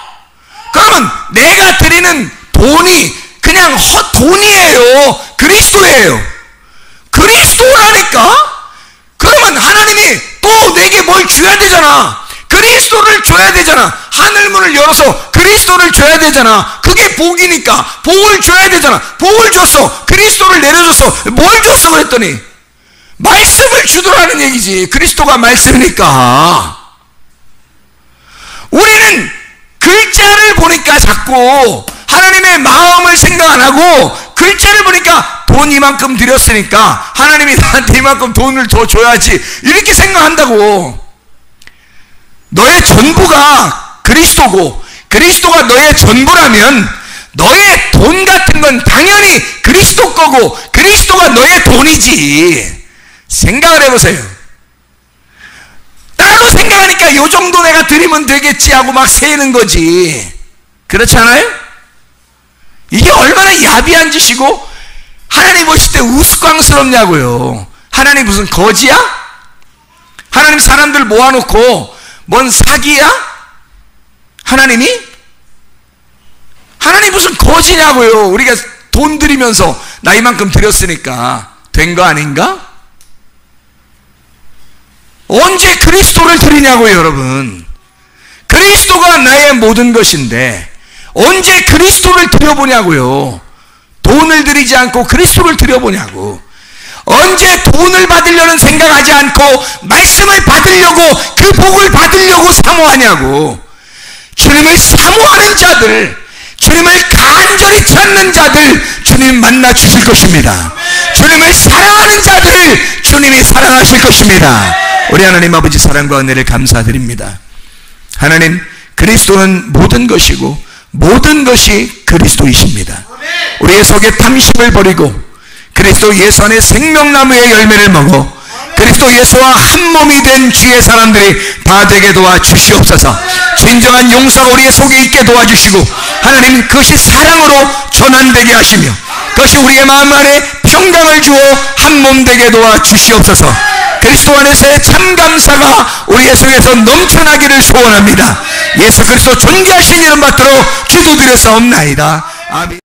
그러면 내가 드리는 돈이 그냥 헛돈이에요? 그리스도예요. 그리스도라니까? 그러면 하나님이 또 내게 뭘 줘야 되잖아. 그리스도를 줘야 되잖아. 하늘문을 열어서 그리스도를 줘야 되잖아. 그게 복이니까 복을 줘야 되잖아. 복을 줬어. 그리스도를 내려줬어. 뭘 줬어 그랬더니 말씀을 주더라는 얘기지. 그리스도가 말씀이니까. 우리는 글자를 보니까 자꾸 하나님의 마음을 생각 안 하고 글자를 보니까 돈 이만큼 드렸으니까 하나님이 나한테 이만큼 돈을 더 줘야지 이렇게 생각한다고. 너의 전부가 그리스도고 그리스도가 너의 전부라면 너의 돈 같은 건 당연히 그리스도 거고 그리스도가 너의 돈이지. 생각을 해보세요. 따로 생각하니까 요 정도 내가 드리면 되겠지 하고 막 세는 거지. 그렇지 않아요? 이게 얼마나 야비한 짓이고 하나님 보실 때 우스꽝스럽냐고요. 하나님 무슨 거지야? 하나님 사람들 모아놓고 뭔 사기야? 하나님 무슨 거지냐고요. 우리가 돈 드리면서 나 이만큼 드렸으니까 된 거 아닌가? 언제 그리스도를 드리냐고요, 여러분. 그리스도가 나의 모든 것인데 언제 그리스도를 드려보냐고요. 돈을 드리지 않고 그리스도를 드려보냐고. 언제 돈을 받으려는 생각하지 않고 말씀을 받으려고, 그 복을 받으려고 사모하냐고. 주님을 사모하는 자들, 주님을 간절히 찾는 자들 주님 만나 주실 것입니다. 주님을 사랑하는 자들을 주님이 사랑하실 것입니다. 우리 하나님 아버지 사랑과 은혜를 감사드립니다. 하나님, 그리스도는 모든 것이고 모든 것이 그리스도이십니다. 우리의 속에 탐심을 버리고 그리스도 예수 안에 생명나무의 열매를 먹어 그리스도 예수와 한 몸이 된 주의 사람들이 다 되게 도와주시옵소서. 진정한 용서가 우리의 속에 있게 도와주시고 하나님, 그것이 사랑으로 전환되게 하시며 그것이 우리의 마음 안에 평강을 주어 한 몸 되게 도와주시옵소서. 그리스도 안에서의 참 감사가 우리의 속에서 넘쳐나기를 소원합니다. 예수 그리스도 존귀하신 이름 받들어 기도드렸사옵나이다. 아멘.